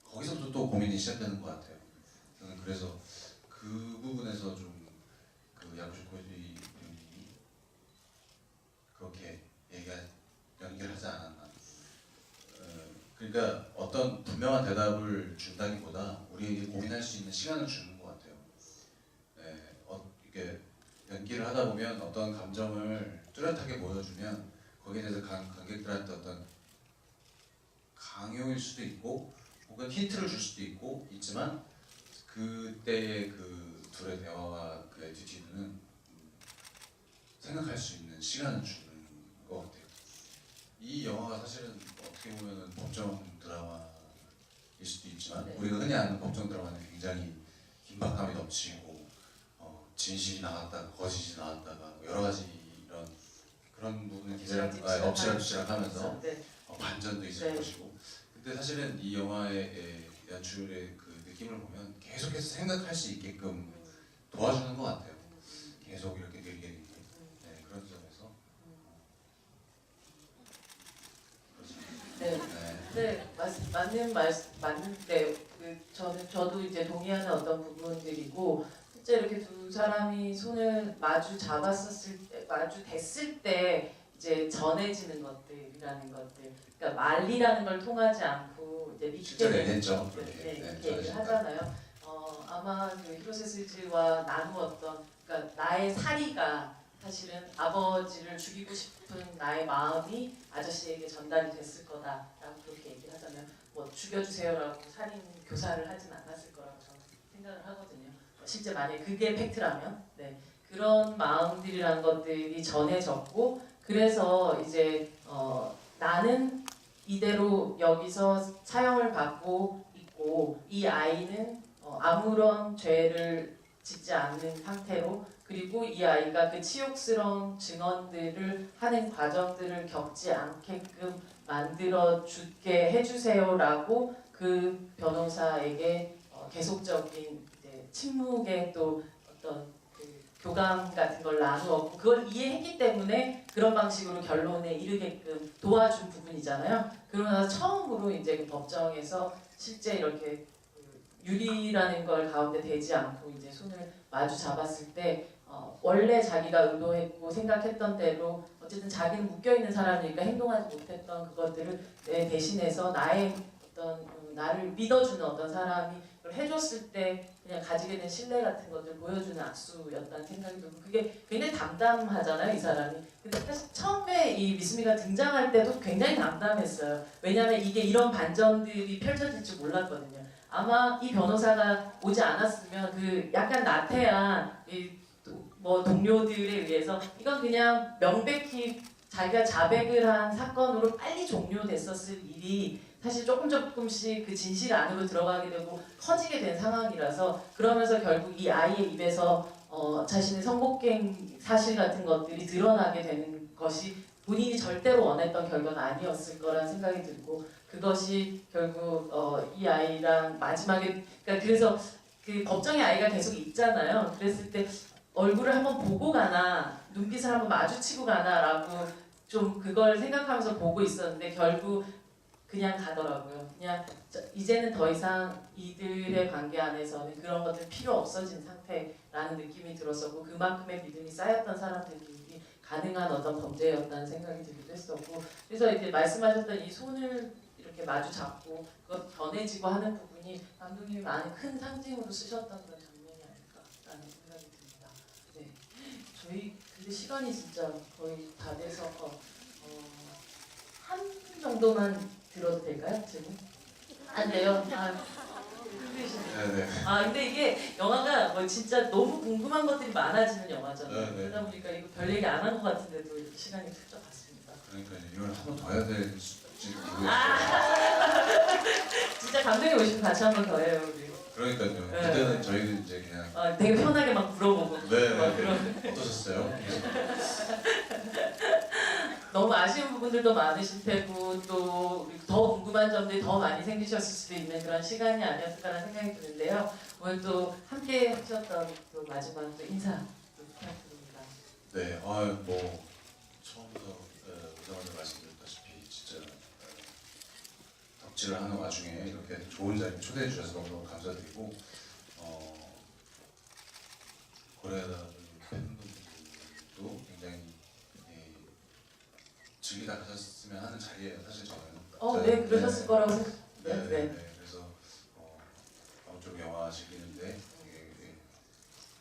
거기서부터 또 고민이 시작되는 것 같아요. 저는 그래서 그 부분에서 좀 그 야구쇼코지 배우님이 그렇게 연기하지 않았나. 그러니까 어떤 분명한 대답을 준다기보다 우리에게 고민할 수 있는 시간을 주는 것 같아요. 이게 연기를 하다 보면 어떤 감정을 뚜렷하게 보여주면 거기에 대해서 관객들한테 어떤 강요일 수도 있고 혹은 힌트를 줄 수도 있지만 그때의 그 둘의 대화와 그 애티튜드는 생각할 수 있는 시간을 주는 것 같아요. 이 영화가 사실은 어떻게 보면 법정 드라마일 수도 있지만 네. 우리가 흔히 아는 법정 드라마는 굉장히 긴박감이 넘치고 진실이 나왔다가 거짓이 나왔다가 여러 가지 그런 부분을 엎치락뒤치락하면서 네. 반전도 있을 네. 것이고 근데 사실은 이 영화의 연출의 그 느낌을 보면 계속해서 생각할 수 있게끔 도와주는 것 같아요. 계속 이렇게 느리게 네, 그런 점에서 네. 네, 맞는데 저도 이제 동의하는 어떤 부분들이고 실제 이렇게 두 사람이 손을 마주 댔을 때 이제 전해지는 것들이라는 것들, 그러니까 말리라는 걸 통하지 않고 이제 실제로 얘기했죠. 이렇게 얘기를 하잖아요. 아마 그 히로세 스즈와 나누었던, 그러니까 나의 사리가 사실은 아버지를 죽이고 싶은 나의 마음이 아저씨에게 전달이 됐을 거다라고 그렇게 얘기를 하잖아요. 뭐 죽여주세요라고 살인 교사를 하진 않았을 거라고 저는 생각을 하거든요. 실제 만약에 그게 팩트라면, 네, 그런 마음들이라는 것들이 전해졌고, 그래서 이제 나는 이대로 여기서 사형을 받고 있고 이 아이는 아무런 죄를 짓지 않는 상태로, 그리고 이 아이가 그 치욕스러운 증언들을 하는 과정들을 겪지 않게끔 만들어 주게 해주세요라고 그 변호사에게 계속적인 이제 침묵의 또 어떤 그 교감 같은 걸 나누었고, 그걸 이해했기 때문에 그런 방식으로 결론에 이르게끔 도와준 부분이잖아요. 그러고 나서 처음으로 이제 그 법정에서 실제 이렇게 유리라는 걸 가운데 대지 않고 이제 손을 마주 잡았을 때 원래 자기가 의도했고 생각했던 대로 어쨌든 자기는 묶여있는 사람이니까 행동하지 못했던 그것들을 내 대신해서 나의 어떤 나를 믿어주는 어떤 사람이 그걸 해줬을 때 그냥 가지게 된 신뢰 같은 것들 보여주는 악수였다는 생각이 들고, 그게 굉장히 담담하잖아요, 이 사람이. 근데 사실 처음에 이 미스미가 등장할 때도 굉장히 담담했어요. 왜냐하면 이게 이런 반전들이 펼쳐질 줄 몰랐거든요. 아마 이 변호사가 오지 않았으면 그 약간 나태한 뭐 동료들에 의해서 이건 그냥 명백히 자기가 자백을 한 사건으로 빨리 종료됐었을 일이 사실 조금씩 그 진실 안으로 들어가게 되고 커지게 된 상황이라서, 그러면서 결국 이 아이의 입에서 자신의 성폭행 사실 같은 것들이 드러나게 되는 것이 본인이 절대로 원했던 결과가 아니었을 거라는 생각이 들고, 그것이 결국 이 아이랑 마지막에, 그러니까 그래서 그 법정에 아이가 계속 있잖아요. 그랬을 때 얼굴을 한번 보고 가나 눈빛을 한번 마주치고 가나라고 좀 그걸 생각하면서 보고 있었는데 결국 그냥 가더라고요. 그냥 이제는 더 이상 이들의 관계 안에서는 그런 것들 필요 없어진 상태라는 느낌이 들었었고, 그만큼의 믿음이 쌓였던 사람들이 가능한 어떤 범죄였다는 생각이 들기도 했었고, 그래서 이제 말씀하셨던 이 손을 이렇게 마주 잡고 그것 변해지고 하는 부분이 감독님이 많은 큰 상징으로 쓰셨던 그런 장면이 아닐까라는 생각이 듭니다. 네, 저희 근데 시간이 진짜 거의 다 돼서 한 정도만 들어도 될까요, 질문? 안 돼요. 네네. 근데 이게 영화가 뭐 진짜 너무 궁금한 것들이 많아지는 영화잖아요. 네네. 그러다 보니까 이거 별 얘기 안 한 것 같은데도 이렇게 시간이 훌쩍 갔습니다. 그러니까 이걸 한 번 더 해야 될지 모르겠어요. 진짜 감독님 오시면 같이 한 번 더 해요 우리. 그러니까요. 네. 그때는 저희는 이제 그냥 되게 편하게 막 물어보고. 네, 막 네, 그런. 네. 어떠셨어요? 너무 아쉬운 부분들도 많으실 테고 또 더 궁금한 점들이 더 많이 생기셨을 수도 있는 그런 시간이 아니었을까라는 생각이 드는데요. 오늘 또 함께 하셨던 또 마지막 또 인사 좀 부탁드립니다. 네, 뭐 처음부터 오자마자 말씀드렸다시피 진짜 덕질을 하는 와중에 이렇게 좋은 자리에 초대해 주셔서 너무너무 감사드리고 고려하다 팬분들도 굉장히 즐기다 가셨으면 하는 자리예요, 사실 저는. 네, 그러셨을 거라고 네, 생각해요. 네, 네. 네. 그래서 아무쪼록 영화 즐기는데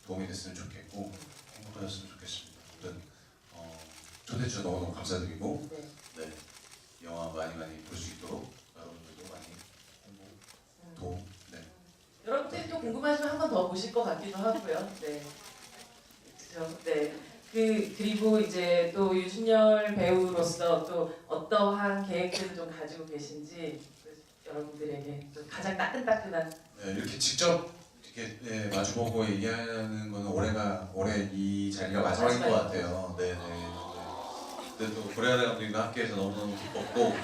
도움이 됐으면 좋겠고 행복하셨으면 좋겠습니다. 아무튼 초대해 주셔서 너무너무 감사드리고 네. 네, 영화 많이 볼 수 있도록 여러분들도 많이 홍보, 도움. 네. 여러분들이 또 궁금하시면 한 번 더 보실 것 같기도 하고요. 네. 그렇죠. 네. 그리고 이제 또 유준열 배우로서 또 어떠한 계획들을 좀 가지고 계신지 여러분들에게 좀 가장 따끈따끈한. 네, 이렇게 직접 이렇게 마주보고 얘기하는 거는 올해 이 자리가 마지막인 것 같아요. 네, 네. 네. 근데 또 고려하다 감독님과 함께해서 너무너무 기뻤고,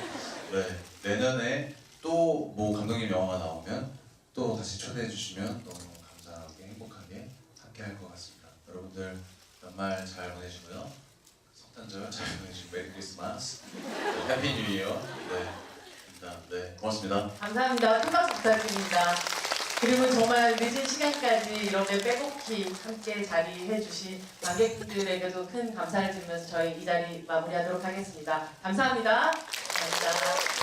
네, 내년에 또 뭐 감독님 영화가 나오면 또 다시 초대해 주시면 너무너무 감사하게 행복하게 함께할 것 같습니다. 여러분들 연말 잘 보내시고요. 성탄절 잘 보내시고 메리 크리스마스, 해피 뉴 이어. 네, 일단 네, 고맙습니다. 감사합니다. 큰 박수 부탁드립니다. 그리고 정말 늦은 시간까지 이렇게 빼곡히 함께 자리해 주신 관객분들에게도 큰 감사를 드리면서 저희 이 자리 마무리하도록 하겠습니다. 감사합니다. 감사합니다.